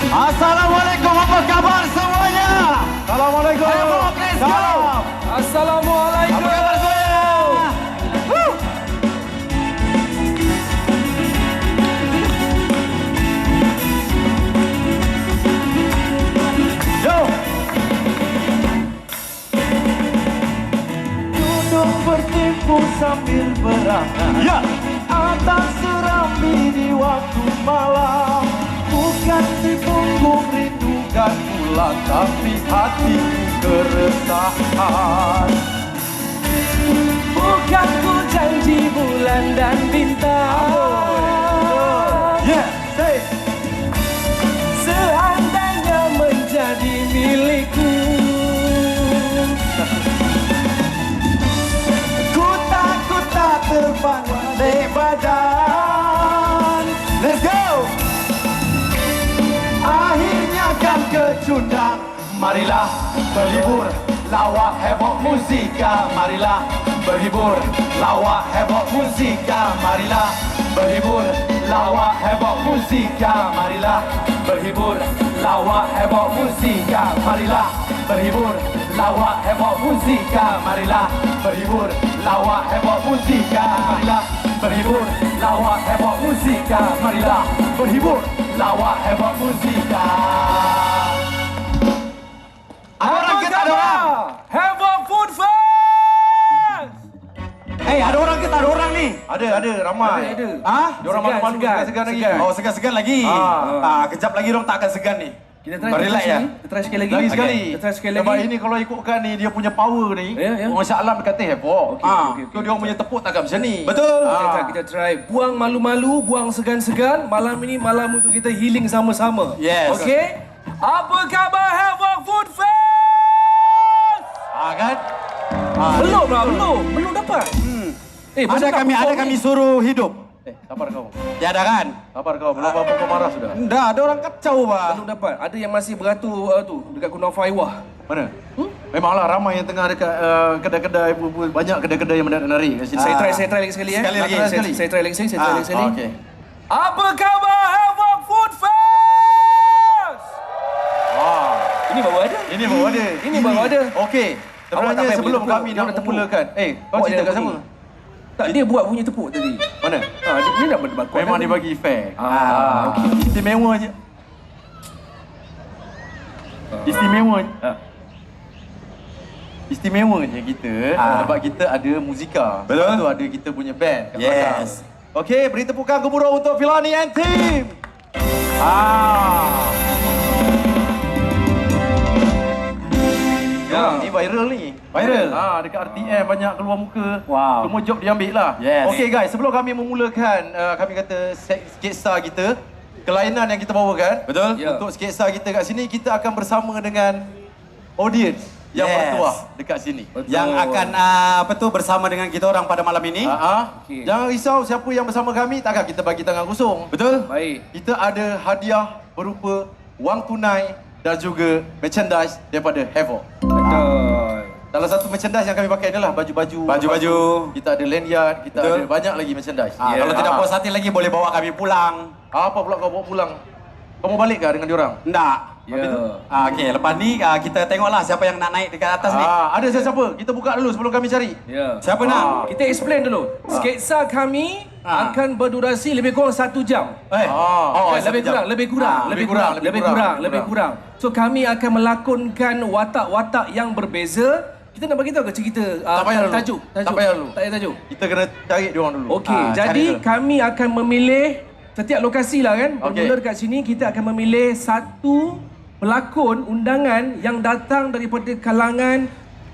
Assalamualaikum, apa kabar semuanya? Assalamualaikum. Heboh, let's go. Assalamualaikum. Apa kabar semuanya? Yo. Duduk bertipu sambil berangan. Ya. Atas serambi di waktu malam. Bukan di punggung rindu dan pulang, tapi hatiku keresahan. Bukan ku janji bulan dan bintang. Yeah, say. Seandainya menjadi milikku, ku tak terbang di badan. Let's go. Akhirnya kan kecundang. Marilah berhibur, lawak heboh musika. Marilah berhibur, lawak heboh musika. Marilah berhibur, lawak heboh musika. Marilah berhibur, lawak heboh musika. Marilah berhibur, lawak heboh musika. Marilah berhibur, lawak heboh musika. Marilah berhibur, lawak heboh musika. Marilah berhibur, lawak heboh musika. Ada orang ke tak ada orang? Heboh Food Fest! Ada orang ke tak ada orang ni? Ada, ramai. Ada. Ah? Diorang malu-malu, segan lagi. Oh, segan-segan lagi. Kejap lagi orang tak akan segan ni. Kita try, Relax ya. Kita try sekali lagi. Lagi sekali. Kita try sekali Sebab lagi. ini kalau ikutkan ni, dia punya power ni. Ya. Orang Shah Alam kata heboh. Okey. So, dia orang punya tepuk takkan macam ni. Betul. Kita try. Buang malu-malu, buang segan-segan. Malam ini malam untuk kita healing sama-sama. Yes. Okey? Apa khabar Havoc Food Fest? Kan? Belum dapat. Ada kami suruh hidup. Sabar kau. Tiada kan? Sabar kau. Belum apa kau marah sudah. Dah, ada orang kacau bah. Belum dapat. Ada yang masih beratur tu dekat Gunung Faiwah. Mana? Memanglah ramai yang tengah dekat kedai-kedai, banyak kedai-kedai yang menarik kat sini. Saya try lagi sekali ya. Sekali lagi. Saya try lagi sekali. Okey. Apa khabar Havoc Food Fest? Ini baru ada. Ini baru ada. Ini baru ada. Okey. Awak tak Sebenarnya payah sebelum bunyi tepuk. kami Dia nak nak tepuk. memulakan. Kau Awak cerita kat jangan sama? bunyi. Tak, dia buat bunyi tepuk tadi. Mana? Dia dah berdebat. Memang dia bagi efek. Okey. Istimewa je. Istimewa je. Istimewa je kita sebab kita ada muzika. Betul. Lepas tu ada kita punya band kat belakang. Yes. Okey, beri tepukan gemuruh untuk Filani and team. Ya. Ni viral ni. Viral? Dekat RTM banyak keluar muka. Wow. Semua job diambil lah. Yes. Okey guys, sebelum kami memulakan kami kata sketsa kita, kelainan yang kita bawakan. Betul? Ya. Untuk sketsa kita kat sini, kita akan bersama dengan audience yang Yes. bertuah dekat sini. Yang akan bersama dengan kita orang pada malam ini. Okey. Jangan risau siapa yang bersama kami, takkan kita bagi tangan kosong. Betul? Baik. Kita ada hadiah berupa wang tunai dan juga merchandise daripada Havoc. Betul. Salah satu merchandise yang kami pakai adalah baju-baju. Baju-baju. Kita ada lanyard, kita Betul. ada banyak lagi merchandise. Kalau tidak puas hati lagi boleh bawa kami pulang. Apa pula kau bawa pulang? Kau mau balik ke dengan diorang? Enggak. Ya. Okey, lepas ni kita tengoklah siapa yang nak naik dekat atas ni. Ada siapa? Kita buka dulu sebelum kami cari. Ya. Siapa nak? Kita explain dulu. Sketsa kami akan berdurasi lebih kurang 1 jam. Lebih kurang. So kami akan melakonkan watak-watak yang berbeza. Kita nak bagi tahu ke cerita Tak payah dulu. tajuk? Tak payah dulu. Tak payah tajuk. Kita kena cari diorang dulu. Okey, cari jadi dulu. kami akan memilih setiap lokasi lah kan. Okey. Bermula dekat sini kita akan memilih satu pelakon undangan yang datang daripada kalangan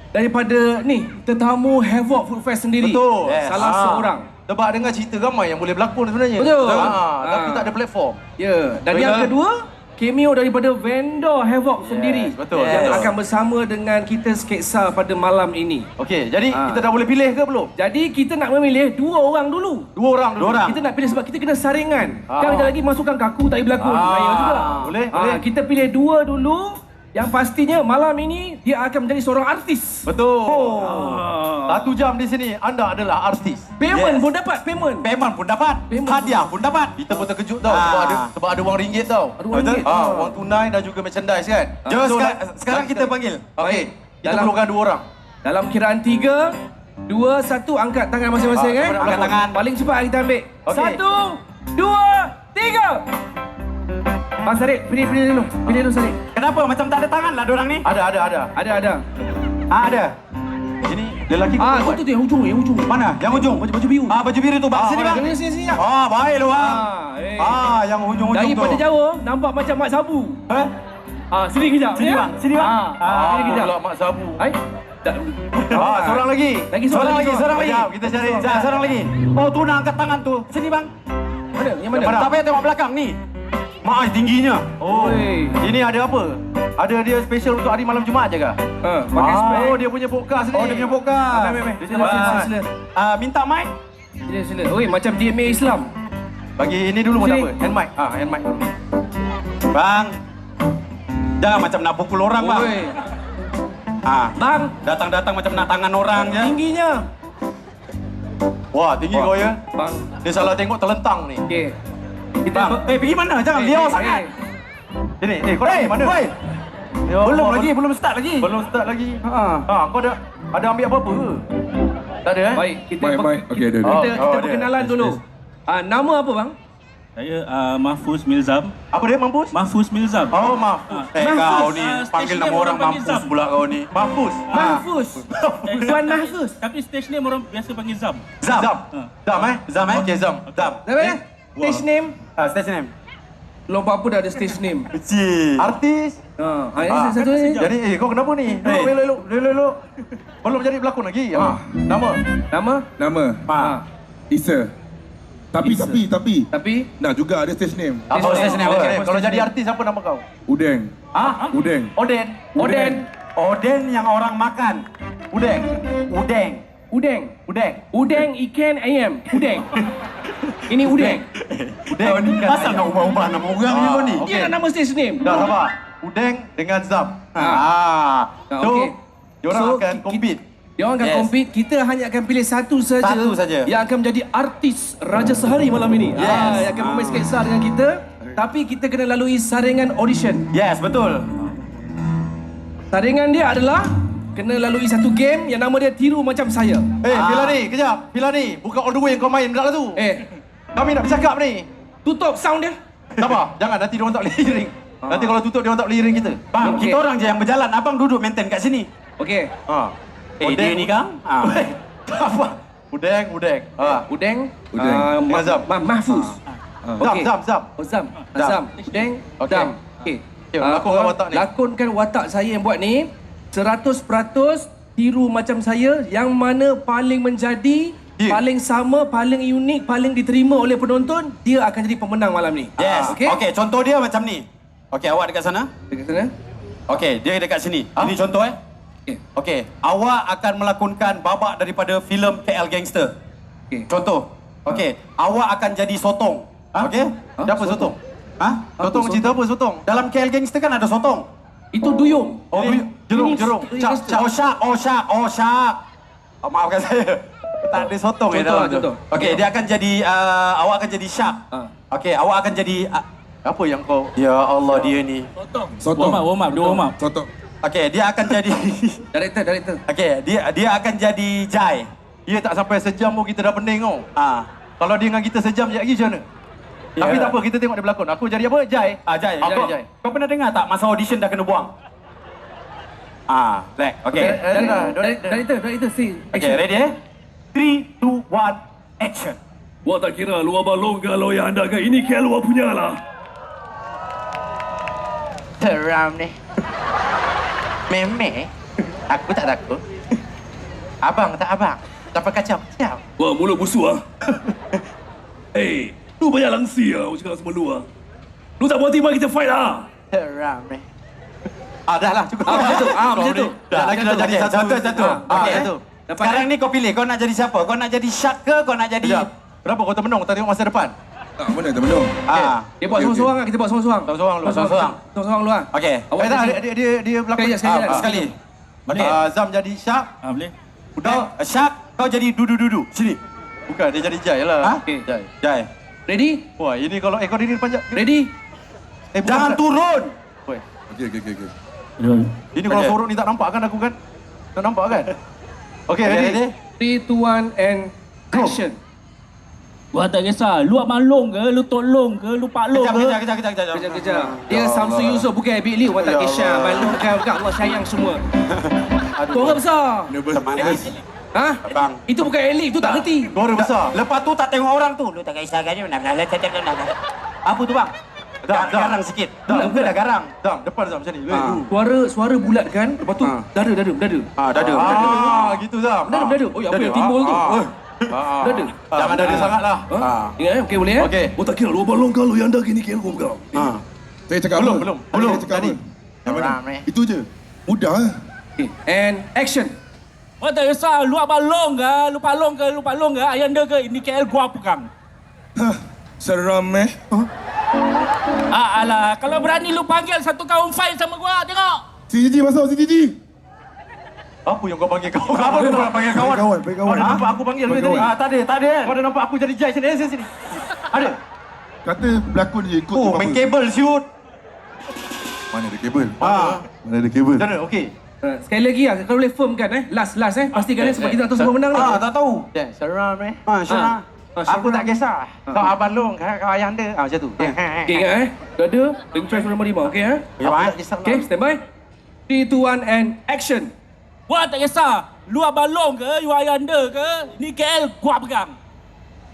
daripada ni tetamu Havoc Food Fest sendiri. Betul. Yes. Salah seorang. Sebab dengar cerita ramai yang boleh berlakon sebenarnya. Betul. Tapi tak ada platform. Ya, dan yang kedua cameo daripada vendor Havoc sendiri betul. yang Yes. akan bersama dengan kita sketsa pada malam ini. Okey, jadi kita dah boleh pilih ke belum? Jadi kita nak memilih 2 orang dulu. 2 orang dulu. Dua orang. Kita nak pilih sebab kita kena saringan. Kan ada lagi masukkan kaku tak boleh berlakon. Saya juga. Boleh. Kita pilih 2 dulu. Yang pastinya malam ini dia akan menjadi seorang artis. Betul. Oh. 1 jam di sini anda adalah artis. Payment Yes. pun dapat, payment. Payment pun dapat. Payment. Hadiah pun dapat. Kita pun terkejut tau Ah. sebab ada wang ringgit tau. Ada wang ringgit. Wang tunai dan juga merchandise kan. Jom So, sekarang kita panggil. Okey. Baik. Kita Dalam- perlukan 2 orang. Dalam kiraan 3, 2, 1 angkat tangan masing-masing Ah, angkat tangan. Paling cepat kita ambil. Okey. 1, 2, 3. Sarik, pilih dulu. Pilih dulu Sarik. Kenapa macam tak ada tangan lah diorang ni? Ada. Ada. Ada. Ini lelaki ke Ah, perempuan? tu yang ujung, yang ujung. Mana? Yang ujung. Baju biru. Baju biru tu bang. Sini bang. Sini. Oh, baik lu bang. Ah, Yang ujung-ujung tu. Daripada jauh nampak macam mak sabu. Eh? Sini kejap. Sini, ya? bang. Sini, bang. Sini kejap. Pula Mak Sabu. Hai. Seorang lagi. Lagi Seorang lagi. Sekejap, kita cari. Seorang lagi. Oh, tu nak angkat tangan tu. Sini bang. Mana? Yang mana? Mana? Tak payah tengok belakang ni. Mak tingginya. Oh, Oi. ini ada apa? Ada dia special untuk hari malam Jumaat je kah? Pakai spek. Oh, dia punya podcast ni. Oh, dia punya podcast. Sila. Minta mic. Sila. Oi, macam DMA Islam. Bagi ini dulu pun tak Sini. apa. Hand mic. Hand mic. Bang. Jangan macam nak pukul orang bang. Oi. Bang. Datang-datang macam nak tangan orang je. Tingginya. Wah, tinggi kau ya. Bang. Dia salah tengok terlentang ni. Okey. Bang. Pergi mana? Jangan liau sangat. Ini, kau nak pergi mana? Woi. Ya Belum Allah, lagi, belum start lagi. Belum start lagi. Ha. Kau ada ambil apa-apa ke? Tak ada eh? Baik, kita Baik. Okey, ada. Oh. kita ada. perkenalan dulu. Nama apa bang? Saya Mahfuz Milzam. Apa dia mampus? Mahfuz Milzam. Oh, Mahfuz. Kau ni Station panggil nama name orang orang panggil mampus Zam. pula kau ni. Mahfuz. Mahfuz. Tuan Mahfuz. Tapi stage name orang biasa panggil Zam. Zam. Zam. Zam eh? Zam, eh? Okey, Zam. Zam. Siapa ya? Stage name? Station name. Lomba apa dah ada stage name? Kecil. Artis. Ini satu ni. Jadi, kau kenapa ni? Elok. Belum jadi pelakon lagi. Nama? Nama? Nama Isa. Tapi Tapi nak juga ada stage name. Oh, station name. Okey, Okey. kalau jadi artis apa nama kau? Udeng. Ah? Udeng. Oden. Oden yang orang makan. Udeng. Udeng. Udeng. Udeng ikan ayam. Udeng. Ini udeng. Udeng. Asal nak ubah-ubah nama orang ni kau ni? Okey. Dia nak nama stage name. Dah sabar. Udeng dengan Zam. So, okey. diorang So, akan compete. Dia orang akan Yes. compete. Kita hanya akan pilih satu saja. Satu saja. Yang akan menjadi artis Raja Sehari malam ini. Yes. Yang akan bermain sketsa dengan kita. Tapi kita kena lalui saringan audition. Yes, betul. Saringan dia adalah kena lalui satu game yang nama dia Tiru Macam Saya. Pilani, kejap. Pilani, bukan all the way yang kau main dah lah tu. Kami nak bercakap ni. Tutup sound dia. Sabar, jangan nanti diorang tak boleh hearing. Nanti kalau tutup diorang tak boleh hearing kita. Bang, Okey. kita orang je yang berjalan. Abang duduk maintain kat sini. Okey. Dia ni kan? Apa? Udeng. Udeng. Udeng. Dengan Zam. Mahfuz. Okey. Zam. Oh, Zam. Zam. Zam. Udeng. Okey. Zam. Okey. Okey, lakonkan watak ni. Lakonkan watak saya yang buat ni 100% tiru macam saya yang mana paling menjadi Ya. paling sama, paling unik, paling diterima oleh penonton, dia akan jadi pemenang malam ni. Yes. Okey. Okey, contoh dia macam ni. Okey, awak dekat sana. Dekat sana. Okey, dia dekat sini. Ini contoh Okey. Okey, awak akan melakonkan babak daripada filem KL Gangster. Okey. Contoh. Okey, awak akan jadi sotong. Okey? Siapa sotong? Sotong Apa cerita apa sotong? Dalam KL Gangster kan ada sotong. Itu duyung. Oh, jerung. Syak. Maafkan saya. Tak ada sotong Contoh. Okey, dia akan jadi awak akan jadi Syak. Okey, awak akan jadi Apa yang kau... ya Allah dia ni. Sotong. Warm up. Sotong. Okey, dia akan jadi Director. Okey, dia akan jadi Jai. Dia tak sampai sejam pun kita dah pening kau. Kalau dia dengan kita sejam je lagi macam mana? Tapi tak apa, kita tengok dia berlakon. Aku jadi apa? Jai. Jai. Jai. Kau pernah dengar tak masa audition dah kena buang? Lek. Okey. Director, see. Okey, ready 3, 2, 1, action. Wah tak kira luar balong kalau yang anda kan ini KL luar punya lah. Seram ni. Meme. Aku tak takut. Abang tak abang. Tak pakai kacau. Wah mulut busuk ah. Lu banyak langsi ah, aku cakap sama lu ah. Lu tak berhenti mari kita fight lah. Seram ni. Dah lah cukup. Macam tu. Dah lagi dah jadi satu. Okey. Satu. Sekarang ni kau pilih, kau nak jadi siapa? Kau nak jadi Syak ke? Kau nak jadi... Sekejap. Berapa kau termenung? Tak tengok masa depan. Tak, mana tak belum? Dia buat seorang-seorang kan? Kita buat seorang-seorang. Seorang-seorang dulu, seorang-seorang. Seorang-seorang dulu lah. Okey. Awak Tak, jadi- dia berlakon. Sekali je, sekali je. Sekali. Boleh. Zam jadi Syak. Boleh. Kau Syak, kau jadi dudu-dudu. Sini. Bukan, dia jadi Jai lah. Ha? Okey. Jai. Jai. Ready? Wah, ini kalau ekor ini panjang. Ready? Jangan turun. Woi, Okey. ini kalau Okey. sorok ni tak nampak kan aku kan? Tak nampak kan? Okey, Okey, ready? ready? 3, 2, 1 and action. Wah tak kisah, lu abang long ke, lu tok long ke, lu pak long ke. Kejap. Dia Samsu Yusof bukan Abid Liu. Awak tak kisah. Malu kan Allah sayang semua. Suara besar. Manis. Ha? Abang. Itu bukan Elif, tu tak reti. Suara besar. Lepas tu tak tengok orang tu. Lu tak kisah kan? Apa tu bang? Dam. Garang sikit. Muka dah garang. Dam, depan Zam macam ni. Suara bulat kan. Lepas tu dada. Dada. Gitu Zam. Dada. Oh, apa yang timbul tu? Dada. Jangan dada sangat lah. Ingat okey boleh Okey. Oh tak kira lu abang long kalau yang dah gini kira gua bukan. Saya cakap Belum, apa? belum. Saya cakap apa? Yang mana? Itu je. Mudah eh. Okay. And action. Wah tak kisah, lu abang long ke, lu pak long ke, ayanda ke, ini KL gua pegang. Hah, seram eh. Alah, kalau berani lu panggil satu kaum fight sama gua, tengok. Si Gigi masuk, si Gigi. Apa yang kau panggil kawan? Apa kau nak panggil kawan? Panggil kawan. Kau ada nampak aku panggil Panggil tadi? kawan. Tak ada. Kau ada nampak aku jadi Jai sini. Ada? Kata pelakon je ikut. Oh, apa. main kabel shoot. Mana ada kabel? Mana ada kabel? Macam mana? Okey. Sekali lagi lah, kalau boleh firm kan Last pastikan sebab kita nak tahu siapa menang ni. Tak tahu. Seram eh. Syarah. Aku tak kisah. Kau abang long, kau ayah anda. Macam tu. Okay ingat dada, ring trace nombor 5, okay Okay, stand by. 3, 2, 1 and action. Wah tak kisah, lu abang long ke, you ayanda ke, ini KL gua pegang.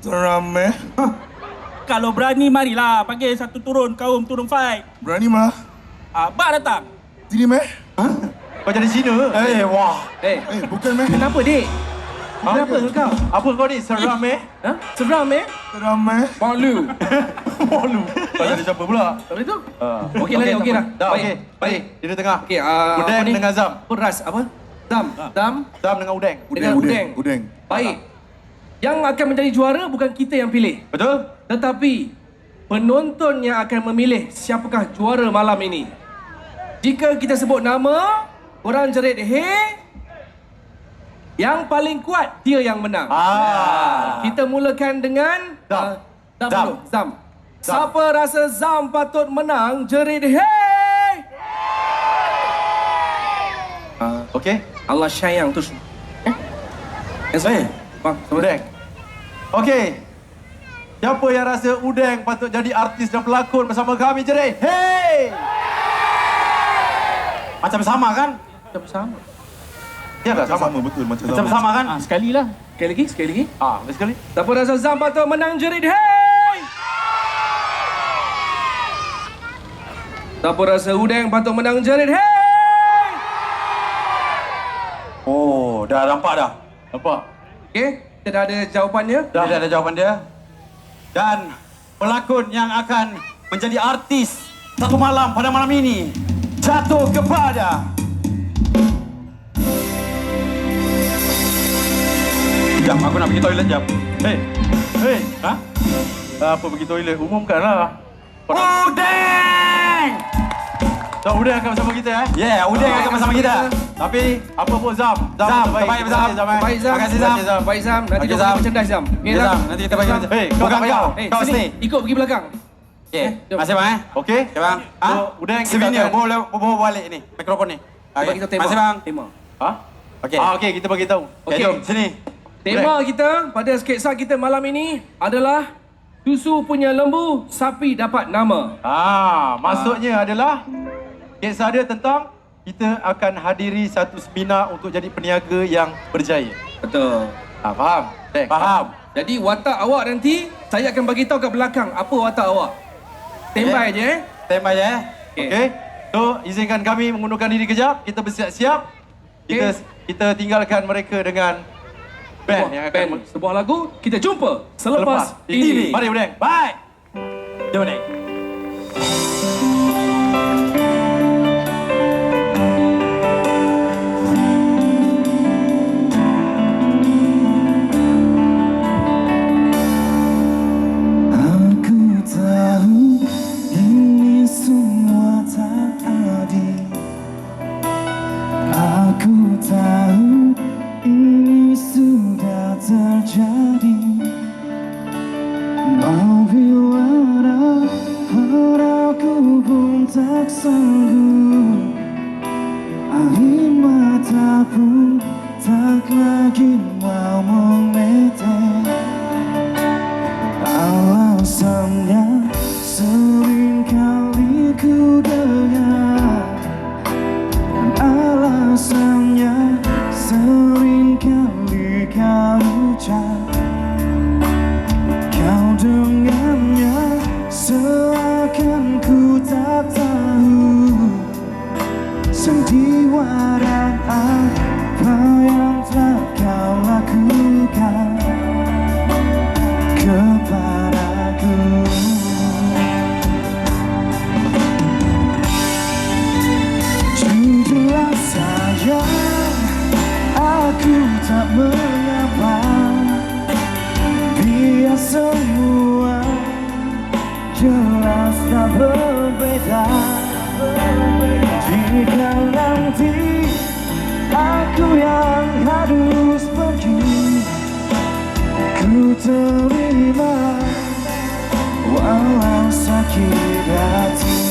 Seram eh. Kalau berani marilah panggil satu kaum turun fight. Berani mah. Abang datang. Sini meh. Kau jadi Cina. Wah. Bukan meh. Kenapa dik? Kenapa kau? Apa kau ni? Seram eh? Ha? Seram Seram eh. Malu. Malu. Kau jadi siapa pula? Tak boleh tu? Okey lah, okey dah. Dah okey. Baik. Di tengah. Okey, Udeng dengan Zam. Peras apa? Dam. Zam dengan Udeng. Dengan Udeng. Baik. Yang akan menjadi juara bukan kita yang pilih. Betul? Tetapi penonton yang akan memilih siapakah juara malam ini. Jika kita sebut nama, korang jerit hey. Yang paling kuat dia yang menang. Kita mulakan dengan Zam. Siapa rasa Zam patut menang, jerit hey. Okey. Allah sayang tu. Bang, Udeng. Okey. Siapa yang rasa Udeng patut jadi artis dan pelakon bersama kami jerit hey. Macam sama kan? sama. Ya tak sama? Betul macam Macam sama kan? Sekali lah. Sekali lagi. Lagi sekali. Siapa rasa Zam patut menang, jerit hey. Siapa rasa Udeng patut menang, jerit hey. Oh, dah nampak dah. Nampak? Okey, kita dah ada jawapannya. Dah ada jawapan dia. Dan pelakon yang akan menjadi artis satu malam pada malam ini jatuh kepada Jam, aku nak pergi toilet jam. Hey. Ha? Apa pergi toilet? Umumkanlah. Udeng! So, Udeng akan bersama kita Yeah, Udeng akan bersama kita. Tapi apa pun Zam. Zam, terbaik Zam. Baik Zam. Terima kasih Zam. Baik Zam. Nanti Okey, kita Zam. pergi merchandise Zam. Okay, Zam. Nanti kita bagi. Hey, kau Bukan tak payah. kau. Kau sini. stay. Ikut pergi belakang. Okay. Masih bang Okey? Okay bang. So, Udeng kita Souvenir, akan- bawa balik ni. Mikrofon ni. Bagi kita tema. Masih bang. Tema. Okey. Okey, kita bagi tahu. Okay, jom sini. Tema kita pada sketsa kita malam ini adalah susu punya lembu, sapi dapat nama. Maksudnya adalah kisah dia tentang kita akan hadiri satu seminar untuk jadi peniaga yang berjaya. Betul. Faham? Faham. Jadi watak awak nanti saya akan bagi tahu kat belakang apa watak awak. Standby je Standby je. Okey. So, izinkan kami mengundurkan diri kejap. Kita bersiap-siap. Kita tinggalkan mereka dengan band yang akan sebuah lagu. Kita jumpa selepas ini. Mari Udeng. Bye. Jom ni. Aku tak sanggup, air mata pun tak lagi mau menetes. Alasannya sering kali ku dengar, alasannya sering kali kau ucap. Kau dengannya seakan ku tak tahu sandiwara apa yang telah kau lakukan kepadaku. Jujurlah sayang, aku tak mengapa, biar semua jelas tak berbeda. Jika nanti aku yang harus pergi, ku terima walau sakit hati.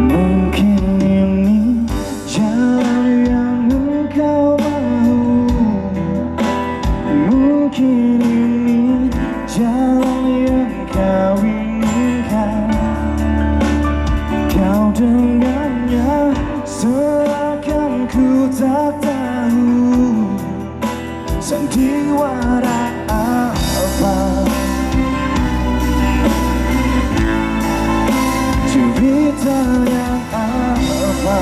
Mungkin ini jalan yang engkau mau, mungkin ini jalan yang kau inginkan. Kau dengannya seakan ku tak tahu sandiwara apa, cerita yang apa.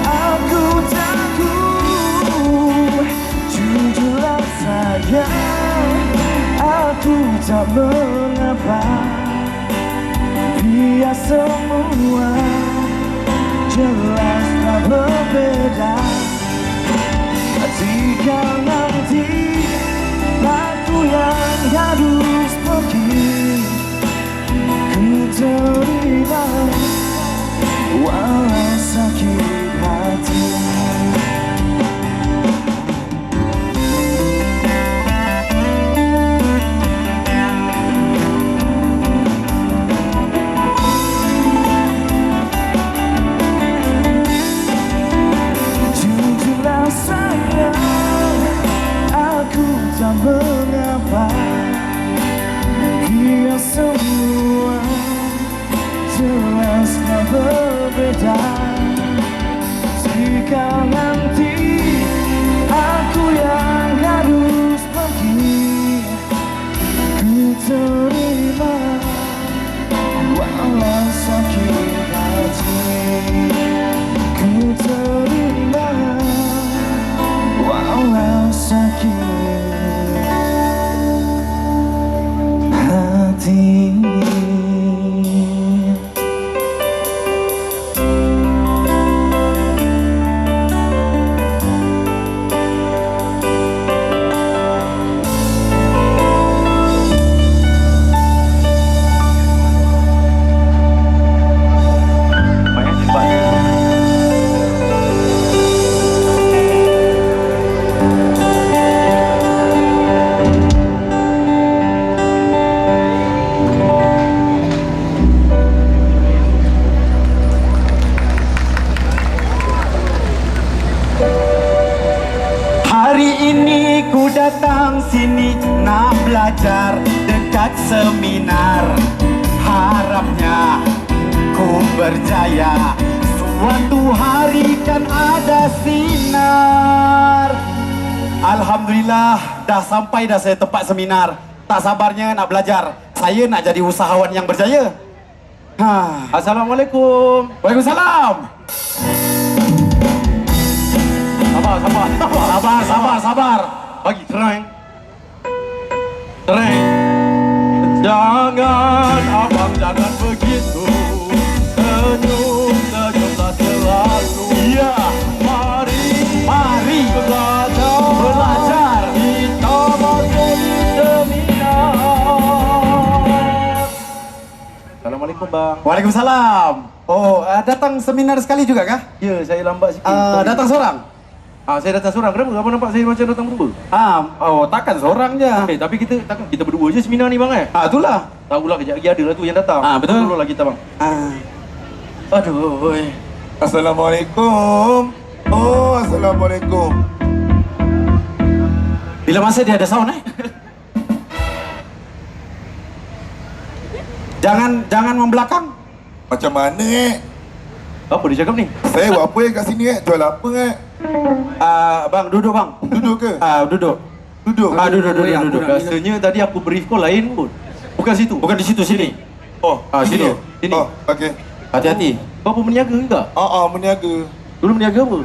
Aku takut, jujurlah sayang, aku tak mengapa, biar semua jelas tak berbeda. Jika nanti aku yang harus pergi, ku terima walau sakit hati. Jujurlah sayang, aku tak mengapa, biar semua jelas tak berbeda. Jika nanti aku yang harus pergi, ku terima walau sakit hati. Ku terima walau sakit hati. Hari ini ku datang sini nak belajar dekat seminar. Harapnya ku berjaya, suatu hari kan ada sinar. Alhamdulillah dah sampai dah saya tempat seminar. Tak sabarnya nak belajar. Saya nak jadi usahawan yang berjaya. Assalamualaikum. Waalaikumsalam. Sabar. Bagi terang. Jangan abang, jangan begitu. Senyumlah selalu. Iya. Mari belajar. Kita masuk seminar. Assalamualaikum bang. Waalaikumsalam. Oh, datang seminar sekali juga kah? Ya, saya lambat sikit. Datang seorang? Saya datang seorang. Kenapa? Abang nampak saya macam datang berdua? Takkan seorang je. Tapi kita berdua je seminar ni bang Itulah. Tahulah kejap lagi ada lah tu yang datang. Betul. Dulu lah kita bang. Aduh. Assalamualaikum. Oh, Assalamualaikum. Bila masa dia ada sound Jangan membelakang. Macam mana Apa dia cakap ni? Saya buat apa kat sini Jual apa Bang, duduk bang. Duduk ke? Duduk. Duduk. Duduk. Rasanya tadi aku brief kau lain pun. Bukan situ. Bukan di situ, sini. Oh, Sini. Sini. Oh, okey. Hati-hati. Kau apa meniaga ke? Meniaga. Dulu meniaga apa?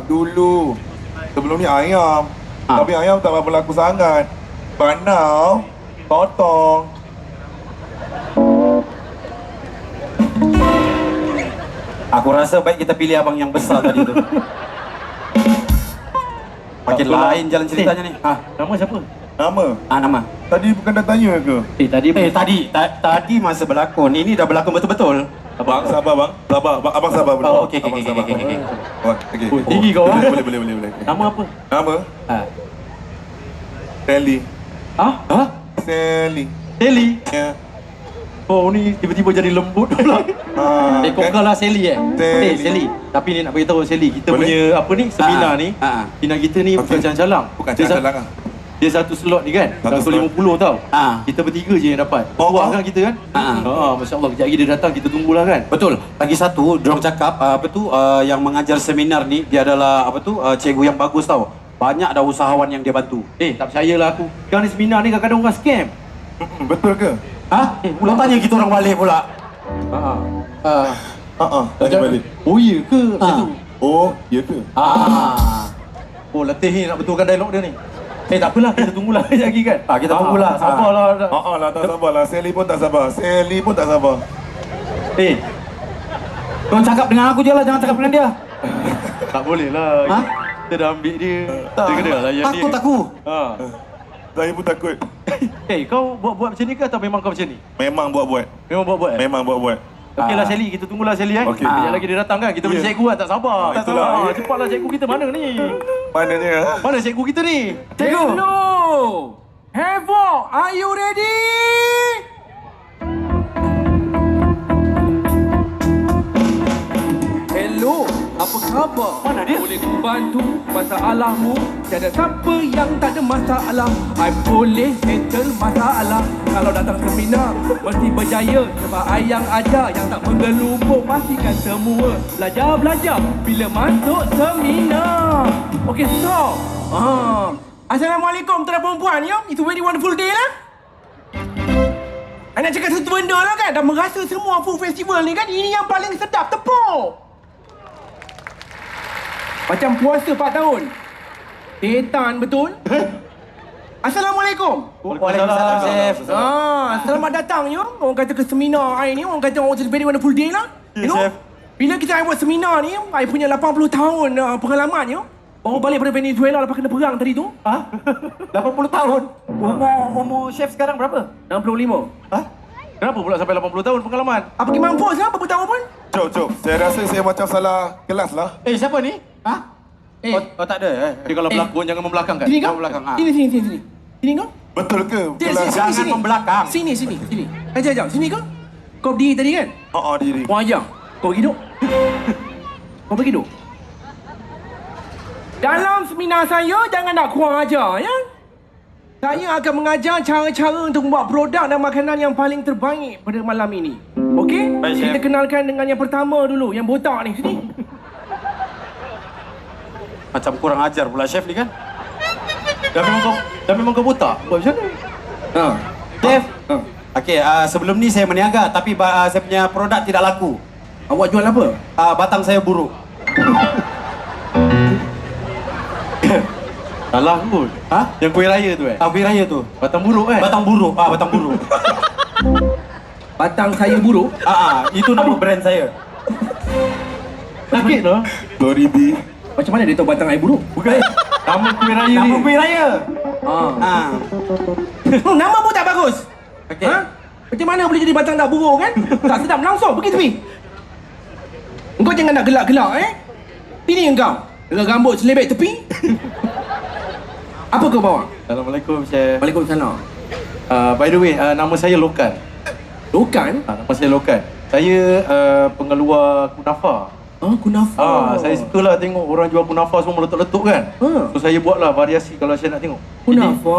Dulu. Sebelum ni ayam. Tapi ayam tak berapa laku sangat. Banau, potong. Aku rasa baik kita pilih abang yang besar tadi tu. Makin lain jalan ceritanya ni. Nama siapa? Nama? Nama. Tadi bukan dah tanya ke? Tadi masa berlakon. Ini dah berlakon betul-betul. Abang sabar bang. Abang sabar dulu. Okey. Abang, okey. Tinggi kau orang. Boleh. Nama apa? Nama? Sally. Sally. Sally. Ya. Oh ni tiba-tiba jadi lembut pula. Kau kalah Sally Sally. Sally. Tapi ni nak beritahu Sally, kita Boleh? punya apa ni seminar ni. Seminar kita ni bukan calang-calang. Bukan calang lah. Dia satu slot ni kan, 150 tau. Kita bertiga je yang dapat. Puas kan kita kan? Masya-Allah, kejap lagi dia datang, kita tunggulah kan. Betul. Lagi satu, dorang cakap yang mengajar seminar ni dia adalah cikgu yang bagus tau. Banyak dah usahawan yang dia bantu. Tak percayalah aku. Sekarang ni seminar ni kadang-kadang orang scam. Betul ke? Kau tanya kita orang balik pula. Tanya balik. Oh iya ke? Macam tu. Oh, ya ke? Oh letih ni nak betulkan dialog dia ni. Tak apalah, kita tunggulah kejap lagi kan. Kita tunggulah. Sabarlah. lah, tak sabar lah. Sally pun tak sabar. Kau cakap dengan aku je lah, jangan cakap dengan dia. Tak boleh lah. Kita dah ambil dia. Dia kena layan dia. Takut aku. Saya pun takut. Kau buat macam ni ke atau memang kau macam ni? Memang buat-buat. Memang buat. Okeylah Sally, kita tunggulah Sally Okey. Kejap lagi dia datang kan. Kita boleh cikgu kan, tak sabar. itulah. Cepatlah cikgu kita mana ni? Mananya? Mana cikgu kita ni? Hello! Havoc, are you ready? Hello, apa khabar? Mana dia? Boleh ku bantu masalahmu? Tiada siapa yang tak ada masalah. I boleh handle masalah. Kalau datang seminar, mesti berjaya. Sebab I yang ajar, yang tak menggelupuk. Pastikan semua belajar bila masuk seminar. Okey, stop. Assalamualaikum tuan perempuan ya. It's a very wonderful day lah. I nak cakap satu benda lah kan. Dah merasa semua food festival ni kan. Ini yang paling sedap, tepuk. Macam puasa 4 tahun. Setan betul. Assalamualaikum. Waalaikumsalam, Chef. Selamat datang ya. Orang kata ke seminar I ni. Orang kata it's a very wonderful day lah. You know? Chef. Bila kita buat seminar ni, I punya 80 tahun pengalaman ya. Baru balik pada Venezuela lepas kena perang tadi tu. 80 tahun. Umur chef sekarang berapa? 65. Kenapa pula sampai 80 tahun pengalaman? Apa pergi mampus lah berapa tahun pun? Cok. Saya rasa saya macam salah kelas lah. Siapa ni? Tak ada. Dia kalau berlakon jangan membelakangkan. Sini kau? Kau belakang, Sini. Sini kau? Betul ke? Jangan membelakang. Sini. Ajak. Sini kau? Kau berdiri tadi kan? Diri. Kau ajar. Kau pergi duduk. Kau pergi duduk. Dalam seminar saya, jangan nak kurang ajar, ya? Saya akan mengajar cara-cara untuk membuat produk dan makanan yang paling terbaik pada malam ini. Okey? Baik, Chef. Kita kenalkan dengan yang pertama dulu, yang botak ni. Sini. Macam kurang ajar pula chef ni kan? Dah memang kau botak. Buat macam mana? Chef. Okey, sebelum ni saya meniaga tapi saya punya produk tidak laku. Awak jual apa? Batang saya buruk. Salah pun. Yang kuih raya tu Kuih raya tu. Batang buruk kan? Batang buruk. Batang buruk. Batang saya buruk. Itu nama brand saya. Sakit lah. Sorry B. Macam mana dia tahu batang saya buruk? Bukan. Nama kuih raya ni. Nama kuih raya. Nama pun tak bagus. Okey. Macam mana boleh jadi batang tak buruk kan? Tak sedap langsung. Pergi tepi. Engkau jangan nak gelak-gelak Sini engkau. Dengan rambut selebek tepi. Apa kau bawa? Assalamualaikum, Chef. Waalaikumsalam. By the way, nama saya Lokan. Lokan? Nama saya Lokan. Saya pengeluar kunafa. Kunafa. Saya sukalah tengok orang jual kunafa semua meletup-letup kan. So saya buatlah variasi kalau saya nak tengok. Kunafa.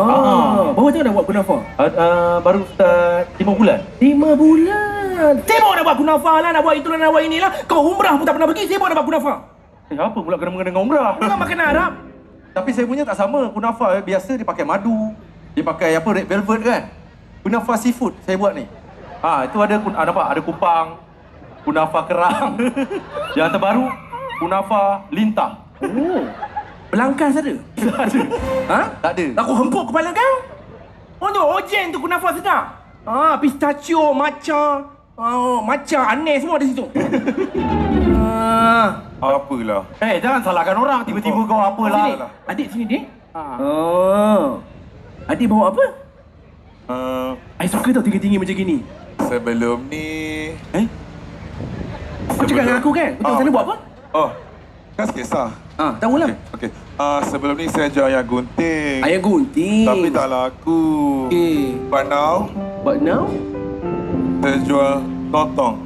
Baru tengok dah buat kunafa? Baru start 5 bulan. 5 bulan. Sibuk nak buat kunafa lah, nak buat itulah, nak buat inilah. Kau umrah pun tak pernah pergi, sibuk nak buat kunafa. Apa pula kena-mengena dengan umrah? Bukan makanan Arab. Tapi saya punya tak sama. Kunafa biasa dia pakai madu. Dia pakai apa, red velvet kan. Kunafa seafood saya buat ni. Itu ada nampak ada kupang, kunafa kerang. Yang terbaru kunafa lintah. Belangkas ada? Tak ada. Tak ada. Aku hempuk kepala kau. Oh tu, ojen tu kunafa sedap. Pistachio, matcha. Matcha aneh semua di situ. Apalah. Jangan salahkan orang. Tiba-tiba kau Sini. apalah. Adik sini, Dik. Adik bawa apa? I suka tau tinggi-tinggi macam gini. Sebelum ni... Kau cakap dengan aku kan? Kau sana buat apa? Kan kisah. Tahulah. Okey. Sebelum ni saya jual ayam gunting. Ayam gunting. Tapi tak laku. Okay. But now, saya jual totong.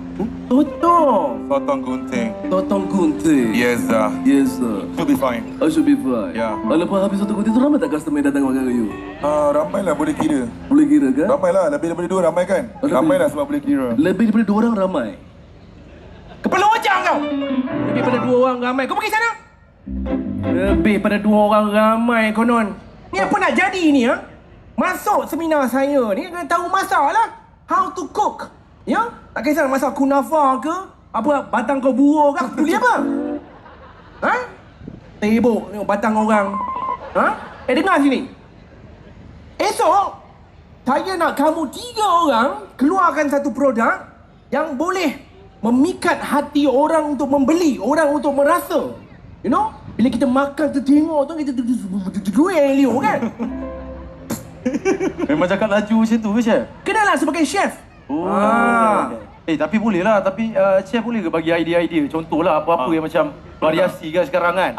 Totong gunting. Totong gunting. Yes, sir. Yes, sir. Should be fine. Should be fine. Ya. Lepas habis satu gunting tu ramai tak customer yang datang makan kayu? Ramai lah boleh kira. Boleh kira kan? Ramai lah. Lebih daripada 2 ramai kan? Ramai lah sebab boleh kira. Lebih daripada 2 orang ramai. Kepala oncang kau! Lebih daripada 2 orang ramai. Kau pergi sana! Lebih daripada 2 orang ramai konon. Ni apa nak jadi ni ha? Masuk seminar saya ni kena tahu masak lah. How to cook. Ya? Tak kisah nak masak kunafa ke? Apa batang kau buah ke? Aku peduli apa? Tebok tengok batang orang. Dengar sini. Esok saya nak kamu 3 orang keluarkan satu produk yang boleh memikat hati orang untuk membeli, orang untuk merasa. You know? Bila kita makan, kita tengok tu, kita duit Leo kan? Memang cakap laju macam tu ke, Chef? Kenalah sebagai chef. Tapi boleh lah. Tapi Chef boleh ke bagi idea-idea? Contohlah apa-apa yang macam variasi kan sekarang kan?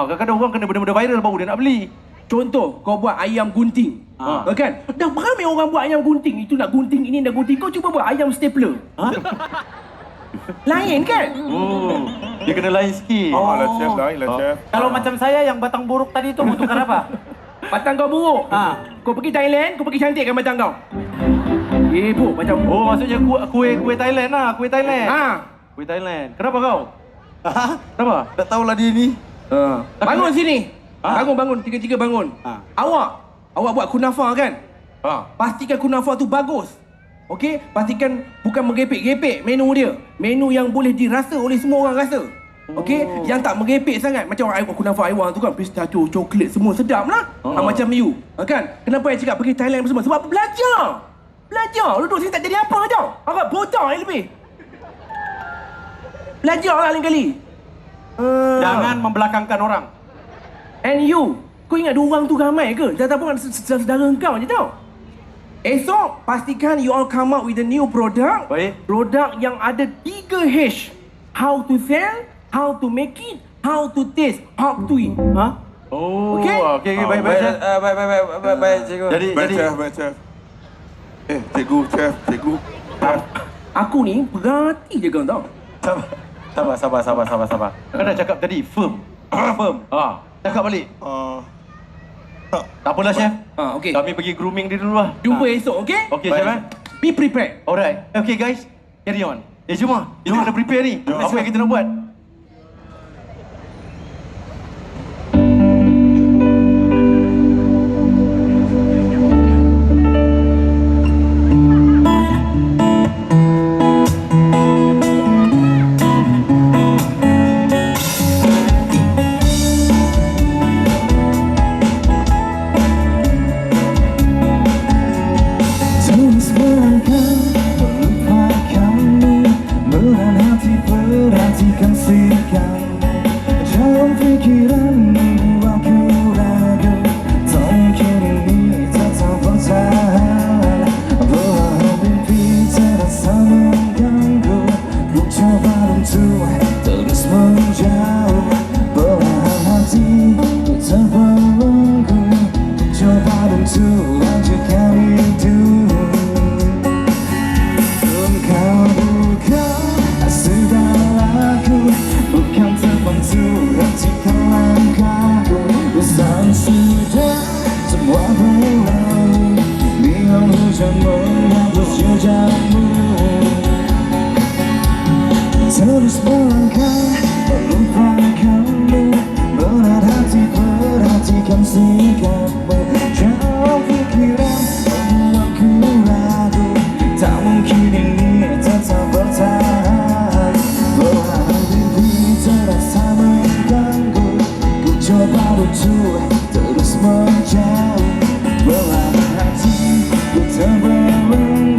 Kadang-kadang orang kena benda-benda viral baru dia nak beli. Contoh, kau buat ayam gunting. Kan? Dah ramai orang buat ayam gunting. Itu nak gunting, ini nak gunting. Kau cuba buat ayam stapler. Lain kan? Dia kena lain sikit. Lah chef, lain lah chef. Kalau macam saya yang batang buruk tadi tu butuhkan apa? Batang kau buruk. Kau pergi Thailand, kau pergi cantikkan batang kau. Bu, macam Maksudnya kuih Thailand lah. Kuih Thailand. Kuih Thailand. Kenapa kau? Kenapa? Tak tahulah dia ni. Bangun sini. Bangun. Tiga-tiga bangun. Awak buat kunafa kan? Pastikan kunafa tu bagus. Okey? Pastikan bukan merepek-repek menu dia. Menu yang boleh dirasa oleh semua orang rasa. Okey? Yang tak merepek sangat. Macam orang kunafa Aiwan tu kan, pistachio, coklat, semua sedap lah. Macam you. Kan? Kenapa saya cakap pergi Thailand semua? Sebab belajar. Duduk sini tak jadi apa tau. Agak bodoh yang lebih. Belajar lah lain kali. Jangan membelakangkan orang. And you, kau ingat 2 orang tu ramai ke? Tak tahu saudara kau je tau. Esok, pastikan you all come up with a new product. Baik. Produk yang ada 3H. How to sell, how to make it, how to taste, how to eat. Okay, baik, chef. Baik, cikgu. Jadi Baik chef. Cikgu. Aku ni berhati je kau tau. Sabar. Kan dah cakap tadi, firm. Firm. Cakap balik. Tak apalah, chef. Okay. Kami pergi grooming dia dulu lah. Jumpa esok, okay? Okay, chef. Be prepared. Alright. Okay, guys. Carry on. Jom lah. Kita kena prepare ni. Apa yang kita nak buat? Perhatikan lepaskan sikapmu. Jauh pikiran membuatku ragu, tak mungkin ini tetap bertahan. Belahan pipi terasa mengganggu, ku coba untuk terus menjauh. Belahan hati ku terbelenggu,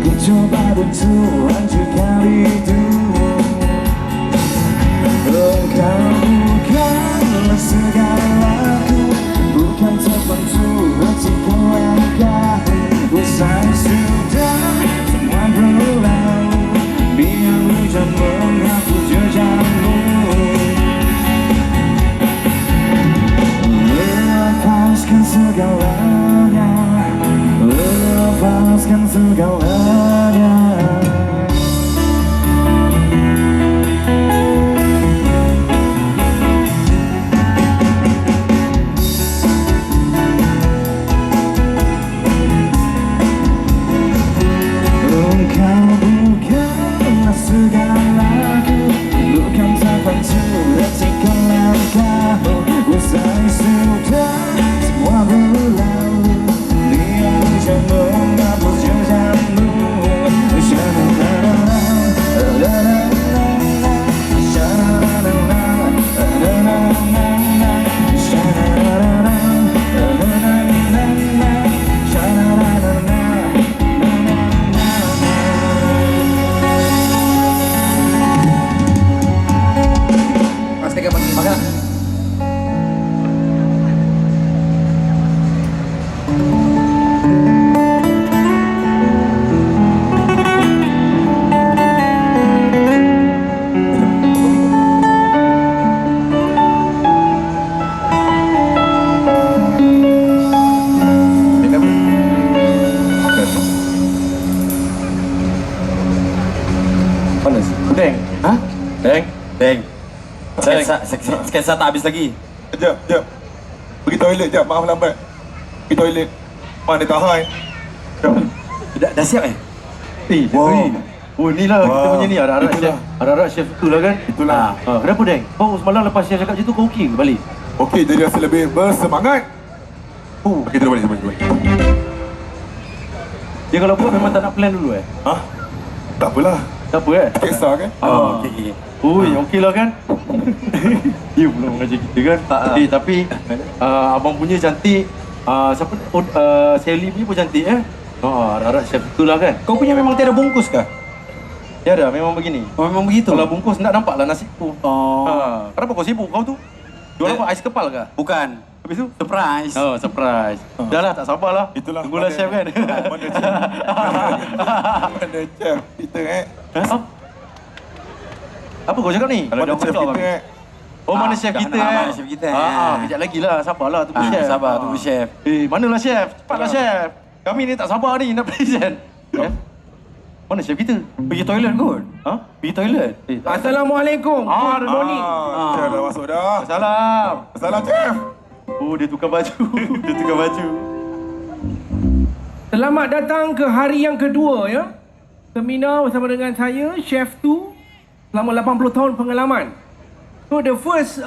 ku coba untuk hancurkan itu. Engkau bukanlah segalaku, bukan terpentu hatiku langkahmu. Usai sudah semua berlalu, biar hujan menghapus jejakmu. Lepaskan segalanya, lepaskan segalanya. Engkau bukanlah segalaku, bukan terpentu hatiku langkahmu. Usai sudah semua berlalu, biar hujan menghapus jejakmu. Makan. Panas. Deng. Hah? Deng. Deng. Sketsa tak habis lagi. Jap. Pergi toilet jap, maaf lambat. Pergi toilet. Mana tahan. Jap. Dah siap eh? Wow. Oh, ni lah kita Wah, punya ni. Harap-harap itulah. chef. Harap-harap chef tu lah kan? Itulah. Kenapa Deng? Kau semalam lepas chef cakap macam tu kau okey ke balik? Okey, jadi rasa lebih bersemangat. Okey, terus balik. Dia kalau buat memang tak nak plan dulu Hah? Tak apalah. Tak apa Kisah kan? Okey. Ui, okey lah kan? Dia pula mengajar kita kan? Tapi abang punya cantik. Siapa? Sally punya pun cantik harap-harap chef tu lah kan? Kau punya memang tiada bungkus kah? Tiada, memang begini. Oh, memang begitu? Kalau bungkus nak nampak lah nasibku. Oh. Kenapa kau sibuk kau tu? Jual apa? Ais kepal kah? Bukan. Habis tu? Surprise. Oh, surprise. Dah lah, tak sabar lah. Itulah. Tunggulah chef kan? Mana chef? Mana chef kita Apa kau cakap ni? Mana chef kita Oh, mana chef dah kita nak mana chef kita, kejap lagi lah. Sabarlah, tunggu chef. Sabar, tunggu chef. Manalah chef? Cepatlah chef. Kami ni tak sabar ni nak present. Chef? Mana chef kita? Pergi toilet kot. Pergi toilet. Assalamualaikum. Good morning. Chef dah masuk dah. Salam. Salam chef. Oh, dia tukar baju. Dia tukar baju. Selamat datang ke hari yang kedua ya. Seminar bersama dengan saya, Chef Tu, selama 80 tahun pengalaman. So the first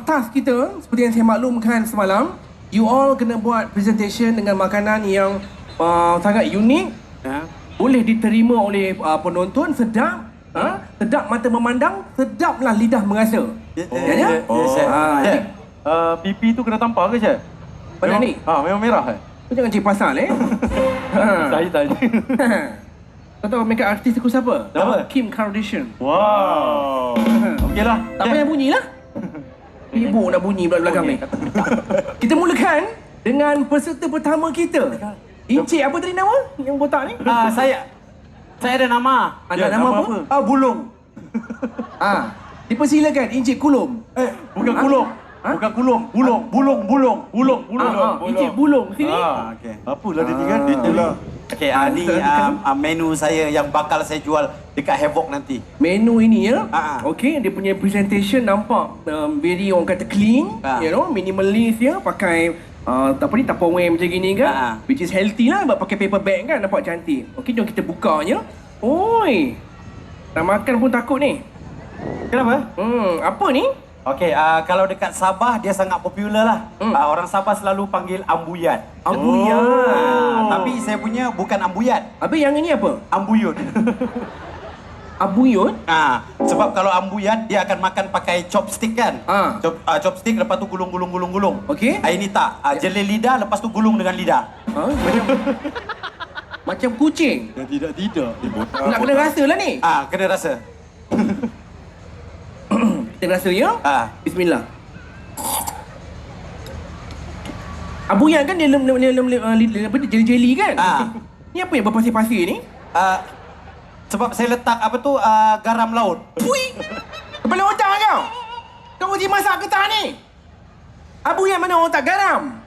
task kita, seperti yang saya maklumkan semalam, you all kena buat presentation dengan makanan yang sangat unik, boleh diterima oleh penonton, sedap, sedap mata memandang, sedaplah lidah merasa. Ya? Chef, pipi tu kena tampar ke chef? Pada ni? Memang merah Kau jangan cik pasal Saya tanya. Kau tahu makeup artis aku siapa? Siapa? Kim Kardashian. Wow. Okeylah. Tak payah bunyilah. Ibu nak bunyi pula belakang ni. Kita mulakan dengan peserta pertama kita. Encik apa tadi nama yang botak ni? Saya ada nama. Ada nama apa? Bulung. Dipersilakan Encik Kulum. Bukan kulung. Bukan kulung. Bulung. Encik Bulung sini. Okey. Apalah dia ni kan? Itulah. Okey, ni menu saya yang bakal saya jual dekat Havoc nanti. Menu ini ya. Ah. Okey, dia punya presentation nampak very orang kata clean, you know, minimalist ya, pakai Tupperware macam gini kan. Which is healthy lah, sebab pakai paper bag kan, nampak cantik. Okey, jom kita bukanya. Oi. Nak makan pun takut ni. Kenapa? Apa ni? Okey, kalau dekat Sabah dia sangat popular lah. Orang Sabah selalu panggil ambuyat. Ambuyat. Tapi saya punya bukan ambuyat, Habis yang ini apa? ambuyut. Abuyut? Sebab kalau ambuyat dia akan makan pakai chopstick kan? Chopstick lepas tu gulung. Okey. Ini tak, jelil lidah lepas tu gulung dengan lidah. Macam kucing. Tidak. Nak kena rasa lah ni. Kena rasa. Kita rasa ya? Bismillah. Abuyat kan dia jeli-jeli kan? Ni apa yang berpasir-pasir ni? Sebab saya letak garam laut. Pui! Kepala otak kau! Kau uji masak ke tak ni? Abuyat mana orang tak garam?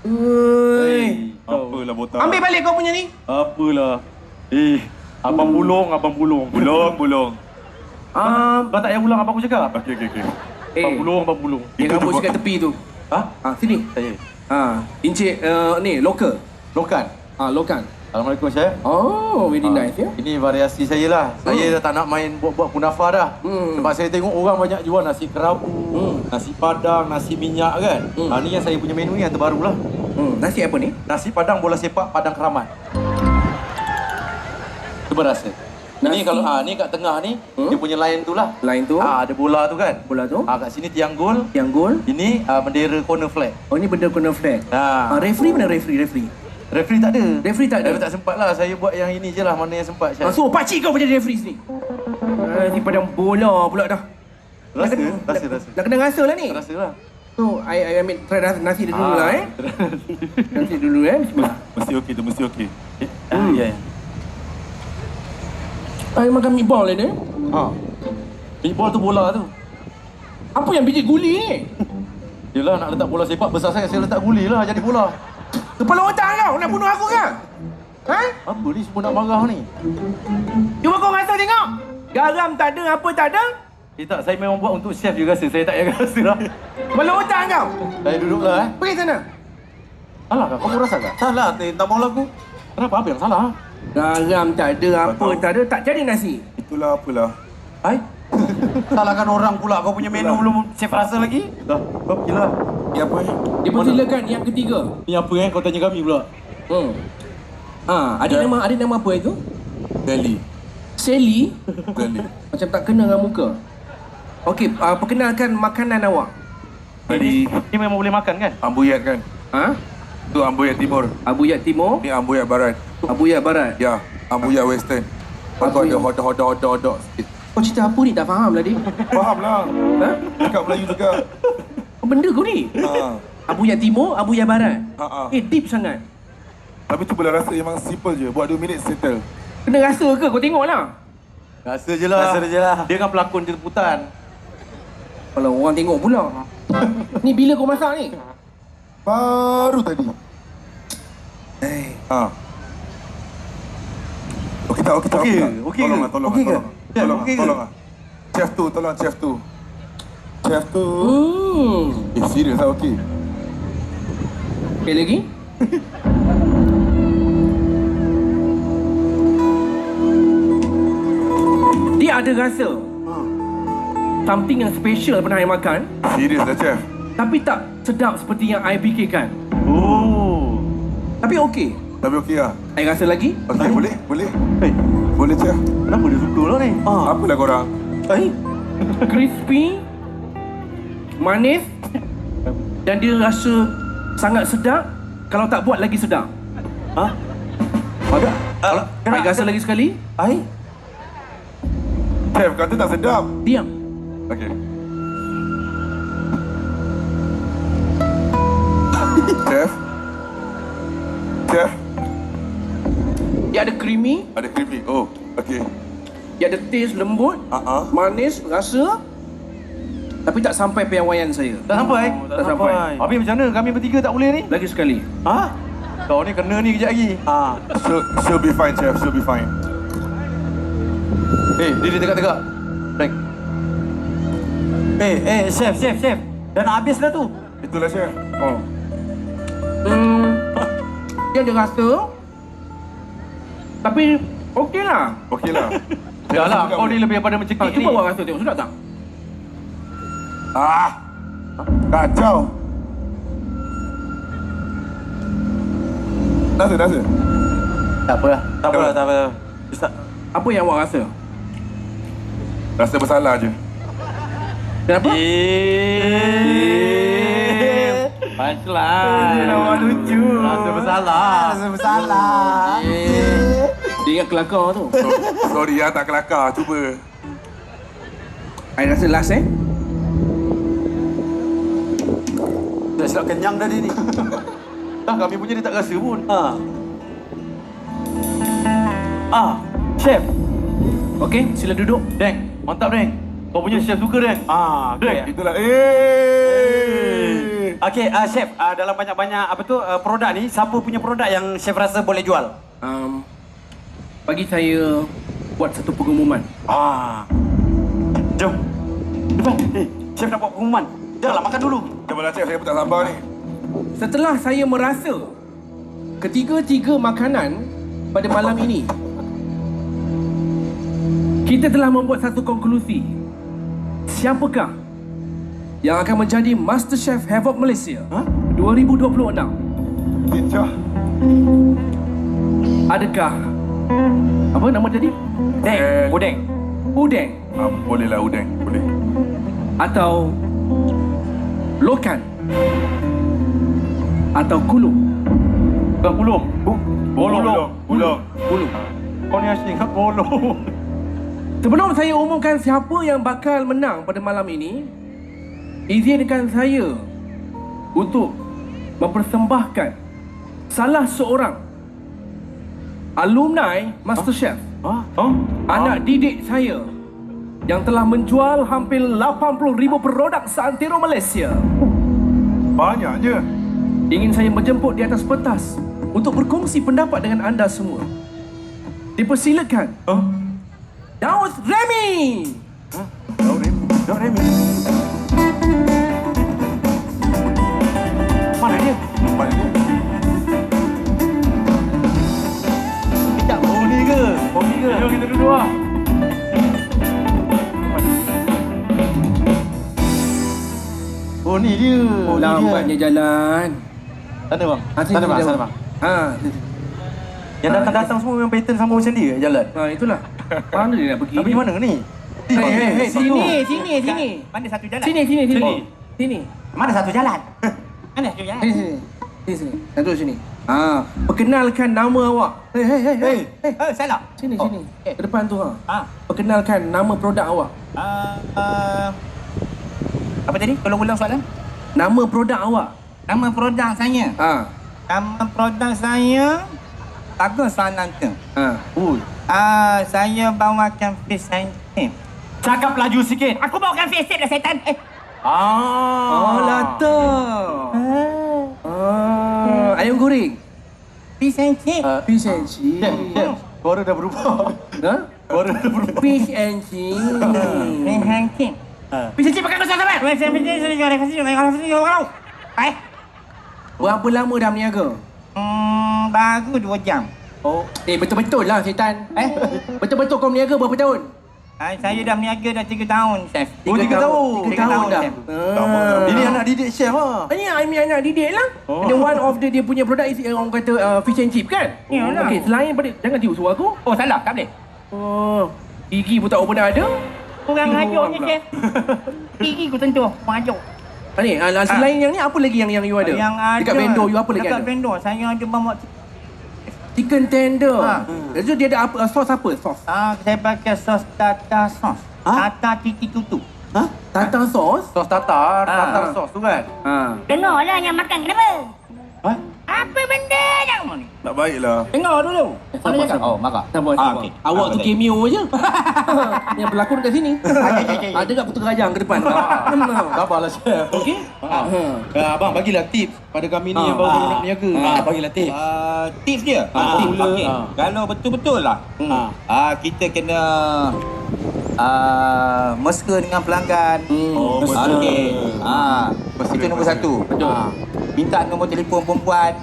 Ui. Apalah botak. Ambil balik kau punya ni. Apalah. Abang bulung. Bulung. Kau tak payah ulang apa aku cakap? Okey. Abang bulung. Yang rambut dekat tepi tu. Sini. Saya. Encik ni local. Lokan. Local. Assalamualaikum, Chef. Oh, very nice ya. Ini variasi saya lah. Saya dah tak nak main buat kunafa dah. Sebab saya tengok orang banyak jual nasi kerabu, nasi padang, nasi minyak kan. Ni yang saya punya menu yang terbaru lah. Nasi apa ni? Nasi padang bola sepak padang keramat. Cuba rasa. Ini kalau ni kat tengah ni, dia punya line tu lah. Line tu? Ada bola tu kan. Bola tu? Kat sini tiang gol. Tiang gol. Ini bendera corner flag. Oh, ni benda corner flag. Referee mana referee? Referee tak ada. Referee tak ada? Tak sempat lah. Saya buat yang ini je lah. Mana yang sempat. So, pakcik kau menjadi referee sini. Ni padang bola pula dah. Rasa. Nak kena rasa lah ni. Rasa lah. So, I ambil try nasi dulu lah Nasi dulu Mesti okey. Ya. I makan meatball ni. Meatball tu bola tu. Apa yang biji guli ni? Yelah nak letak bola sepak besar saya letak guli lah jadi bola. Kepala otak kau nak bunuh aku ke? Apa ni semua nak marah ni? Cuba kau rasa tengok. Garam tak ada, apa tak ada. Tak, saya memang buat untuk chef je rasa. Saya tak payah rasa lah. Kepala otak kau. Saya duduklah Pergi sana. Salah kah? Kamu rasa kah? Salah, tak mau lagu. Kenapa? Apa yang salah? Garam tak ada, apa tak ada, tak jadi nasi. Itulah apalah. Salahkan orang pula. Kau punya menu belum chef rasa lagi. Dah, kau pergilah. Ni apa ni? Dipersilakan yang ketiga. Ni apa kau tanya kami pula? Ada nama apa itu? Deli. Sally? Deli. Macam tak kena dengan muka. Okey, perkenalkan makanan awak. Tadi Ni memang boleh makan kan? ambuyat kan? Tu ambuyat timur. Abuyat Timur, Ni ambuyat barat. Abuyat Barat. Ya, ambuyat western. Lepas tu ada hotdog sikit. Kau cerita apa ni? Tak faham lah, Dik. Faham lah. Cakap Melayu juga. Apa benda kau ni? Abuyat Timur, Abuyat Barat. Deep sangat. Tapi tu boleh rasa memang simple je. Buat 2 minit settle. Kena rasa ke? Kau tengok lah. Rasa je lah. Dia kan pelakon jemputan. Kalau orang tengok pula. Ni bila kau masak ni? Baru tadi. Okey tak? Okey ke? Tolong. Chef tu. Serius lah, okey. Okey lagi? Dia ada rasa something yang special pernah I makan. Serius lah, chef. Tapi tak sedap seperti yang I fikirkan. Tapi okey. Tapi okey lah. I rasa lagi. Okey, boleh. Boleh, chef. Kenapa dia suka lah ni? Apalah korang? Crispy, manis, dan dia rasa sangat sedap. Kalau tak buat lagi sedap. Ada? I rasa lagi sekali. Chef kata tak sedap. Diam. Okey. Chef. Dia ada creamy, Ada creamy. Oh, okey. dia ada taste lembut, manis, rasa. Tapi tak sampai piawaian saya. Tak sampai? Tak sampai. Habis macam mana? Kami bertiga tak boleh ni? Lagi sekali. Kau ni kena ni kejap lagi. She'll be fine, chef. She'll be fine. Diri tegak-tegak. Frank. Chef. Dah nak habis dah tu. Itulah, chef. Dia ada rasa. Tapi okey lah. Okey lah. Dah lah, kau ni lebih daripada mencekik ni. Cuba awak rasa tengok, sedap tak? Kacau. Nasi. Tak apa lah. Tak apa, tak apa. Ustaz. Apa yang awak rasa? Rasa bersalah je. Kenapa? Punchline. Awak lucu. Rasa bersalah. Dia ingat kelakar tu. Sorry ya, tak kelakar. Cuba. I rasa last Dah silap kenyang dah dia ni. Dah kami punya dia tak rasa pun. Chef. Okey, sila duduk. Deng, mantap Deng. Kau punya chef suka Deng. Okay. Itulah. Okey, chef, dalam banyak-banyak produk ni, siapa punya produk yang chef rasa boleh jual? Bagi saya buat satu pengumuman. Jom. Depan. Chef nak buat pengumuman. Janganlah makan dulu. Cobalah cik, saya pun tak sabar ni. Setelah saya merasa ketiga-tiga makanan pada malam ini, kita telah membuat satu konklusi. Siapakah yang akan menjadi MasterChef Havoc Malaysia 2026? Bincah. Adakah apa nama tadi? Udeng. Udeng Bolehlah udeng. Boleh. atau Lokan atau Kulum? Bukan pulung. Ulung. Kau ni asyik kat pulung. Sebelum saya umumkan siapa yang bakal menang pada malam ini, izinkan saya untuk mempersembahkan salah seorang alumni MasterChef, anak didik saya yang telah menjual hampir 80,000 produk seantero Malaysia. Banyaknya. Ingin saya menjemput di atas pentas untuk berkongsi pendapat dengan anda semua. Dipersilakan. Daud Remy. Daud Remy. Mana dia? Oh ni ke? Jom kita duduk lah. Oh ni dia. Lambatnya jalan. Sana bang. Sana bang. Yang datang-datang semua memang pattern sama macam dia jalan. Itulah. Mana dia nak pergi? Tapi mana ni? Sini. Mana satu jalan? Sini. Mana satu jalan? Mana satu jalan? Sini. Satu sini. Perkenalkan nama awak. Hey. Salah. Sini. Ke depan tu Perkenalkan nama produk awak. Apa tadi? Tolong ulang soalan. Nama produk awak. Nama produk saya. Nama produk saya bagus soalan tu. Saya bawakan fish and chip. Cakap laju sikit. Aku bawakan fish and chip dah setan. Lata. Ayam goreng. Fish and chip. Fish and chip. Suara dah berubah. Suara dah berubah. Fish and chip. Fish and chip. Fish and chip pakai kosong sampai. Fish and chip. Berapa lama dah berniaga? Baru 2 jam. Betul-betul lah setan. Betul-betul kau berniaga berapa tahun? Saya dah berniaga dah 3 tahun, chef. 3 tahun. 3 tahun dah. chef. Ini anak didik chef ah. Ini anak didik lah. The one of dia punya produk is orang kata fish and chip kan? Yalah. Okey, selain pada jangan tiup suara aku. Oh, salah. Tak boleh. Gigi pun tak pernah ada. Kurang hancurnya, chef. Gigi ku tentu. Hancur. Ni, selain yang ni apa lagi yang you ada? Yang ada. Dekat vendor you apa lagi ada? Dekat vendor saya ada bawa Chicken tender. Lepas tu dia ada apa? Sos apa? Sos. saya pakai sos tartar sos. Tartar titi tutu. Tartar sos? Sos tatar, tatar sos tu kan? Dengar lah yang makan kenapa? Apa benda yang ni? Tak baiklah. Dengar dulu. Mana cakap? Oh, marah. Sabar. okey. Awak tu cameo je. Yang berlakon kat sini. Ada kat Putu Rajang ke depan. Sabarlah chef. Okey? Abang bagilah tips pada kami ni yang baru nak berniaga. Bagilah tips. Tips dia? Tips. Okey. Kalau betul-betul lah. Kita kena mesra dengan pelanggan. Okey. Itu nombor 1. Betul. Minta nombor telefon perempuan.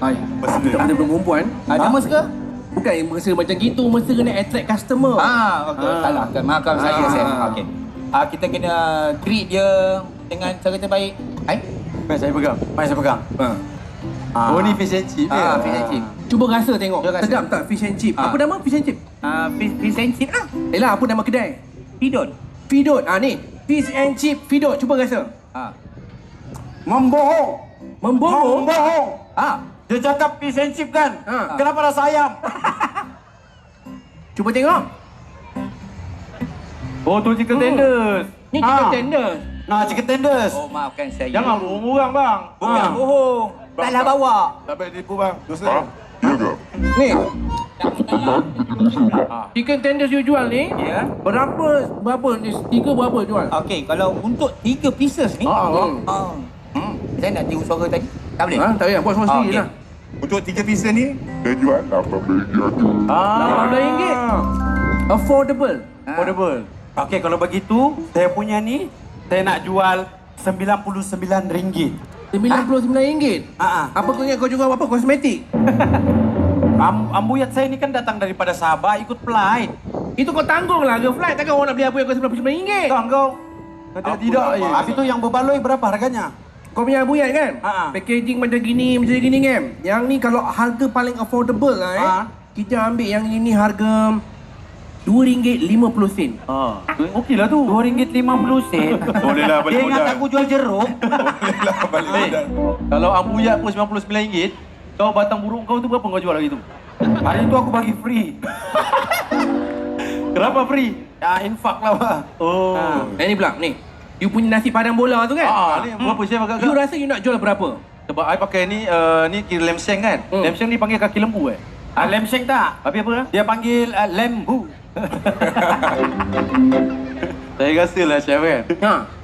Ada perempuan. Ada mesra? Bukan mesra macam gitu, mesra kena attract customer. Okey. Salah. Maafkan saya, chef. Okey. kita kena treat dia dengan cara terbaik. Mai saya pegang. Mari saya pegang. Oh ni fish and chip dia. Fish and chip. Cuba rasa tengok. Cuba rasa. Sedap tak fish and chip? Apa nama fish and chip? Fish and chip lah. Yelah, apa nama kedai? Pidot. Fidot. Ni. Fish and chip Fidot. Cuba rasa. Membohong. Membohong? Membohong. Dia cakap fish and chip kan? Kenapa rasa ayam? Cuba tengok. Oh tu chicken tenders. Ni chicken tenders. Nah, chicken tenders. Oh, maafkan saya. Jangan bohong orang bang. Bukan bohong. Salah bawa. Tak payah tipu bang. Dosa. Ni. Chicken tenders you jual ni, Ya. berapa ni? 3 berapa jual? Okey, kalau untuk 3 pieces ni, saya nak tiru suara tadi. Tak boleh? Tak payah, buat semua sendiri okey. lah. Untuk 3 pieces ni, saya jual RM18. Affordable. Affordable. Okey, kalau begitu, saya punya ni, saya nak jual RM99. RM99. Apa kau ingat kau jual apa? Kosmetik? Ambuyat saya ni kan datang daripada Sabah ikut flight. Itu kau tanggung lah harga flight. Takkan orang nak beli apa yang kau RM99? Kan kau? Tidak je. Habis tu yang berbaloi berapa harganya? Kau punya abuyat kan? Packaging macam gini kan? Yang ni kalau harga paling affordable lah kita ambil yang ini harga RM2.50. Okey lah tu. RM2.50. boleh lah balik Dia ingat modal. aku jual jeruk. Boleh lah balik modal. Kalau ambuyat pun RM99, kau batang burung kau tu berapa kau jual lagi tu? Hari tu aku bagi free. Kenapa free? Ya, infak lah. Pak. Ni pula, ni. You punya nasi padang bola tu kan? Ni berapa chef agak-agak? You rasa you nak jual berapa? Sebab I pakai ni, ni kira lem seng kan? Lem seng ni panggil kaki lembu Lem seng tak? Habis apa lah? Dia panggil lembu. Saya rasa lah chef kan?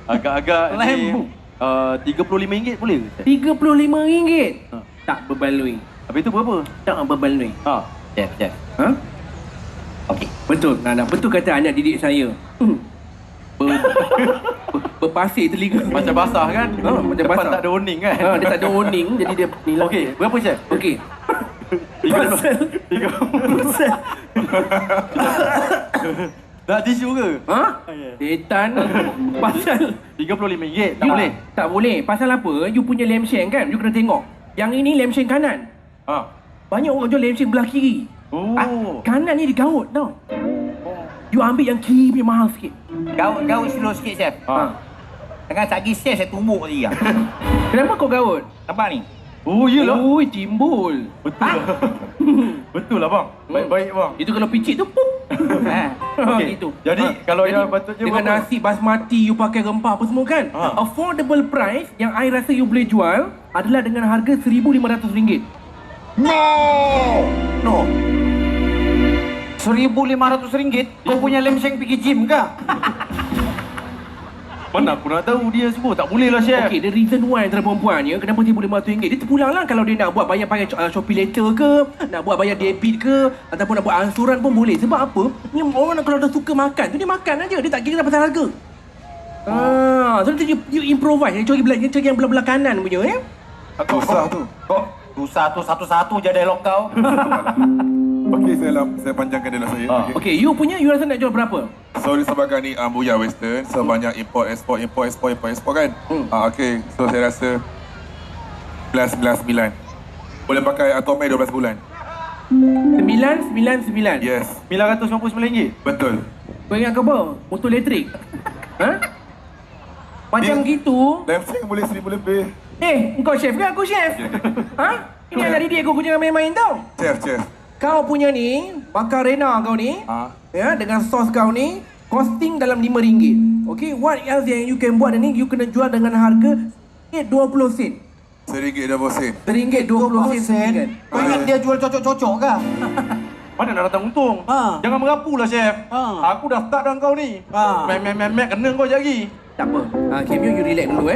Agak-agak Lembu. ni RM35 boleh ke chef? RM35? Tak berbaloi. Habis tu berapa? Tak berbaloi. Chef. Okey. Betul. Betul kata anak didik saya. Berpasir telinga. Macam basah kan? Macam Depan basah. tak ada oning kan? Dia tak ada warning, jadi dia ni lah. Okey, berapa chef? Okey. Nak tisu ke? Setan. Pasal RM35 tak boleh? Tak boleh. Pasal apa? You punya lem sheng kan? You kena tengok. Yang ini lem sheng kanan. Banyak orang jual lem sheng belah kiri. Kanan ni digaut tau. You ambil yang kiri punya mahal sikit. Gaut slow sikit, chef. Tengah tak pergi chef, saya tumbuk tadi lah. Kenapa kau gaut? Nampak ni? Oh, iyalah. Ui, timbul. Betul lah. Betul lah bang. Baik-baik bang. Itu kalau picit tu, pum. Okey. Gitu. Jadi, kalau yang patutnya dengan berapa? nasi basmati, you pakai rempah apa semua kan? Affordable price yang I rasa you boleh jual adalah dengan harga RM1,500. No. RM1,500? Kau punya lem seng pergi gym ke? Mana aku nak tahu dia semua. Tak boleh lah chef. Okay, the reason why antara perempuan ni kenapa RM1,500, dia terpulang lah kalau dia nak buat bayar pakai Shopee Later ke, nak buat bayar debit ke, ataupun nak buat ansuran pun boleh. Sebab apa? Ni orang kalau dah suka makan tu dia makan aja, dia tak kira pasal harga. So you improvise, dia cari yang belah-belah kanan punya Susah tu. Susah tu satu-satu je dialog kau. Okey, saya panjangkan dialog saya. Okay, you punya you rasa nak jual berapa? So disebabkan ni Ambuya Western, so banyak import export kan. Okey, so saya rasa 999. Boleh pakai Atomai 12 bulan. 999. Yes, RM999. betul. Kau ingat kau apa? Motor elektrik? Macam gitu. Lem seng boleh 1,000 lebih. Kau chef ke aku chef? Ini anak didik aku jangan main-main tau. Chef. Kau punya ni, makarena kau ni, dengan sos kau ni, costing dalam RM5. Okay, what else yang you can buat ni, you kena jual dengan harga RM20. RM1.20. Kau ingat dia jual cocok-cocok ke? Mana nak datang untung? Jangan merapu lah chef. Aku dah start dengan kau ni. Mek kena kau lagi. Tak apa. Cameo, you relax dulu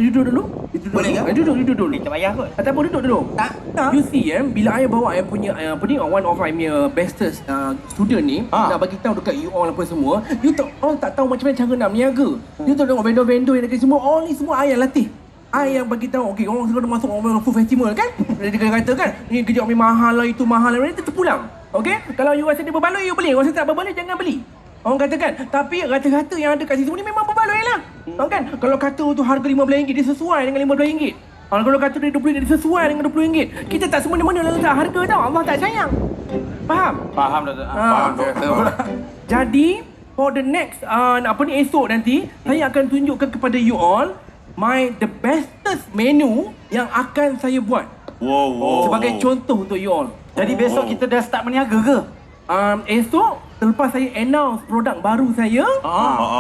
You duduk dulu. Boleh ke? Duduk dulu. Tak payah kot. Tak apa, duduk dulu. Tak. You see bila I bawa I punya one of I punya bestest student ni nak bagi tahu dekat you all apa semua, you all tak tahu macam mana cara nak berniaga. You tahu tengok vendor-vendor yang dekat semua, all ni semua I yang latih. I yang bagi tahu, okey, orang sekarang masuk orang food festival kan? Dia kata kan, ni kerja mahal lah, itu mahal lah, dia terpulang. Okey? Kalau you rasa dia berbaloi, you beli. Rasa tak berbaloi, jangan beli. Orang kata kan, tapi rata-rata yang ada kat situ ni memang berbaloi lah. Orang kan, kalau kata tu harga RM15 dia sesuai dengan RM15. Kalau kata dia RM20 dia sesuai dengan RM20. Kita tak semena-mena letak harga tau. Allah tak sayang. Faham? Faham Doktor. Faham, doktor. Jadi, for the next esok nanti, saya akan tunjukkan kepada you all the bestest menu yang akan saya buat. Sebagai contoh untuk you all. Jadi besok kita dah start berniaga ke? Esok selepas saya announce produk baru saya,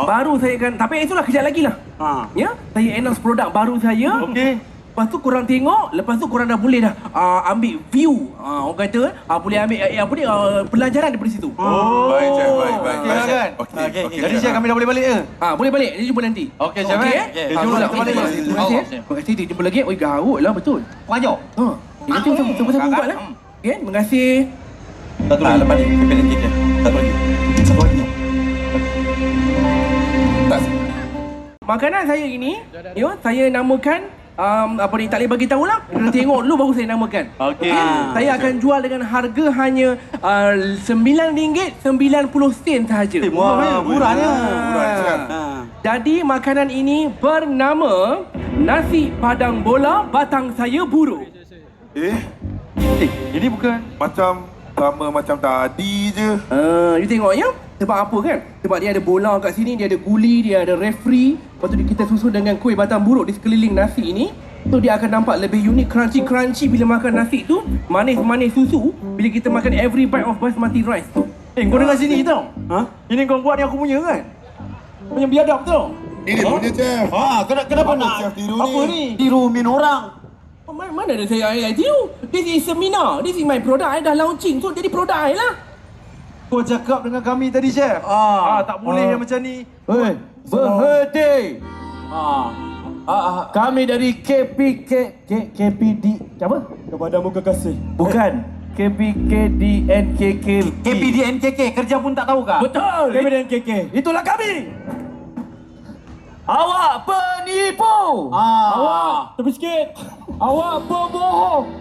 baru saya akan, tapi esok lah kejap lagi lah. Ya, saya announce produk baru saya. Okey. Lepas tu korang tengok, lepas tu korang dah boleh dah ambil view. Orang kata boleh ambil pelajaran daripada situ. Baik, Chef. Baik. Okey kan? Okey. Jadi Chef kami dah boleh balik ke? Boleh balik. Dia jumpa nanti. Okey Chef. Jumpa lagi. Terima kasih. Terima kasih. Dia jumpa lagi. Oi, garut lah betul. Wajar. Itu sama-sama buat lah. Okay, terima kasih. Satu lagi. Lepas ni, kepilih kek. Satu lagi. Makanan saya ini, saya namakan tak boleh bagi tahu lah. Kena tengok dulu baru saya namakan. Okey. Saya akan jual dengan harga hanya RM9.90 sahaja. Murahnya. Jadi makanan ini bernama nasi padang bola batang saya buruk. Ini bukan Macam sama macam tadi je. You tengok ya. Sebab apa kan? Sebab dia ada bola kat sini, dia ada guli, dia ada referee. Lepas tu kita susun dengan kuih batang buruk di sekeliling nasi ini. So dia akan nampak lebih unik, crunchy bila makan nasi tu. Manis-manis susu bila kita makan every bite of basmati rice tu. kau dengar sini tau. Ini kau buat ni aku punya kan? Punya biadab tau. Ini punya, Chef. Kenapa Apa nak? Chef tiru Apa ni? ni? Tiru min orang. Mana ada saya tiru? This is seminar. This is my product. I dah launching. So jadi produk I lah. Kau cakap dengan kami tadi, Chef. Tak boleh yang macam ni. Berhenti. Kami dari KPD. Apa? Kepadamu kekasih. Bukan. KPKDNKK. KPDNKK, kerja pun tak tahu kah? Betul. KPDNKK. Itulah kami. Awak penipu. Awak tepi sikit. Awak pembohong.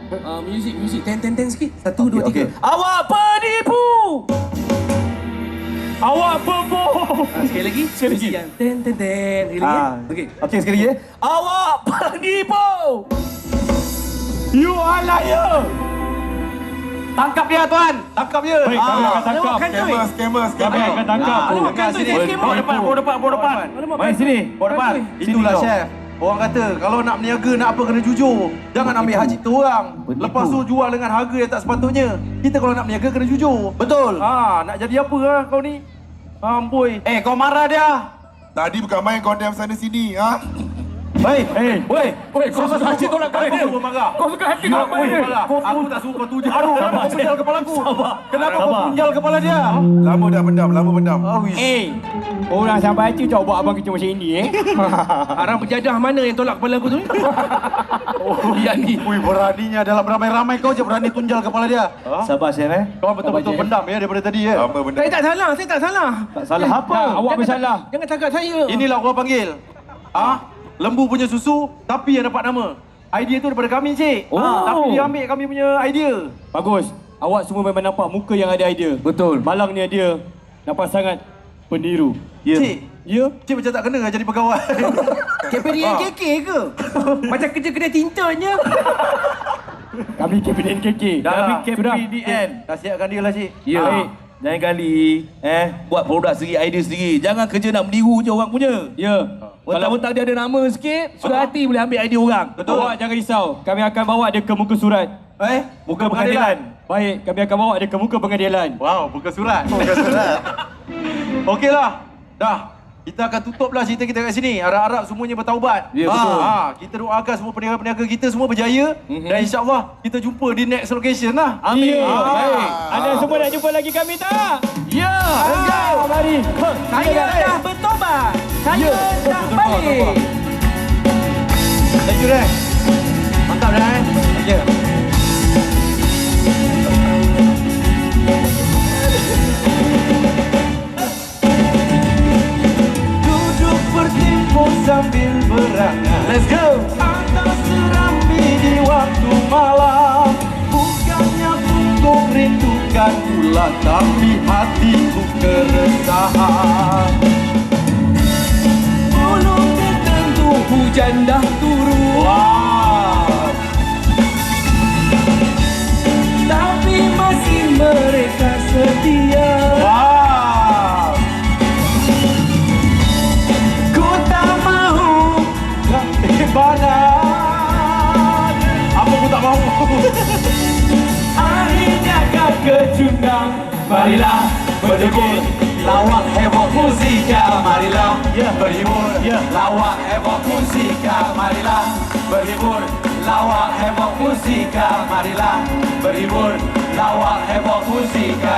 Music. Ten sikit. 1, 2, 3. Awak penipu. Awak pembohong. Sekali lagi. Yang ten. Sekali lagi. Okey, sekali lagi. Awak penipu. You are liar. Tangkap dia tuan. Tangkap dia. Baik, kami akan tangkap. Scammer. Kami akan tangkap. Bawa depan. Mari sini. Bawa depan. Itulah, Chef. Orang kata kalau nak berniaga nak apa kena jujur. Jangan ambil hak cipta orang. Lepas tu jual dengan harga yang tak sepatutnya. Kita kalau nak berniaga kena jujur. Betul. Nak jadi apa lah kau ni? Amboi. Kau marah dia. Tadi bukan main condemn sana sini, Woi, kau suka hati tolak kau ni. Kau marah. Kau suka hati tolak kau ni. Aku tak suruh kau tuju. Kenapa punjal kepala aku? Kenapa kau Sabar. punjal kepala dia? Lama dah pendam. Orang sampai hati coba buat abang kita macam ini Arang penjadah mana yang tolak kepala aku tu ni? Dia ni. Wih, beraninya dalam ramai-ramai kau je berani tunjal kepala dia. Sabar Chef Kau betul-betul pendam ya daripada tadi ya. Lama pendam. Saya tak salah. Tak salah apa? Awak bersalah. Jangan cakap saya. Inilah orang panggil. Lembu punya susu tapi yang dapat nama. Idea tu daripada kami, Cik. Tapi dia ambil kami punya idea. Bagus. Awak semua memang nampak muka yang ada idea. Betul. Malangnya dia nampak sangat peniru. Cik. Ya? Cik macam tak kena jadi pegawai. KPDNKK ke? Macam kerja kedai tintanya. Kami KPDNKK. Kami Sudah. KPDN. Dah siapkan dia lah, Cik. Ya. Baik. Lain kali buat produk sendiri, idea sendiri. Jangan kerja nak meniru je orang punya. Ya. Kalau dia ada nama sikit, suka hati boleh ambil idea orang. Betul. Awak jangan risau. Kami akan bawa dia ke muka surat. Muka pengadilan. Baik, kami akan bawa dia ke muka pengadilan. Wow, buka surat. Okeylah. Dah. Kita akan tutuplah cerita kita kat sini. Harap-harap semuanya bertaubat. Ya, betul. Kita doakan semua peniaga-peniaga kita semua berjaya. Dan insya-Allah kita jumpa di next location lah. Amin. Baik. Anda semua nak jumpa lagi kami tak? Ya. Mari. Saya dah bertobat. Saya dah balik. Thank you, Ren. Mantap, Ren. Thank you. Duduk bertimpuk sambil berangan. Let's go. Atas serambi di waktu malam. Bukannya untuk rindukan pula, tapi hatiku keresahan. Belum tentu hujan dah turun. Tapi masih mereka setia. Ku tak mahu Banan. Apa aku tak mahu? akhirnya kau kecundang. Marilah berhibur, lawak heboh musika. Marilah berhibur, lawak heboh musika. Marilah berhibur, lawak heboh musika. Marilah berhibur, lawak heboh musika.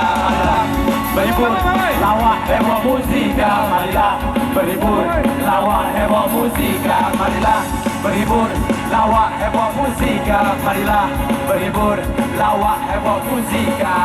Berhibur, lawak heboh musika. Marilah berhibur, lawak heboh musika. Marilah berhibur, lawak heboh musika. Marilah berhibur, lawak heboh musika.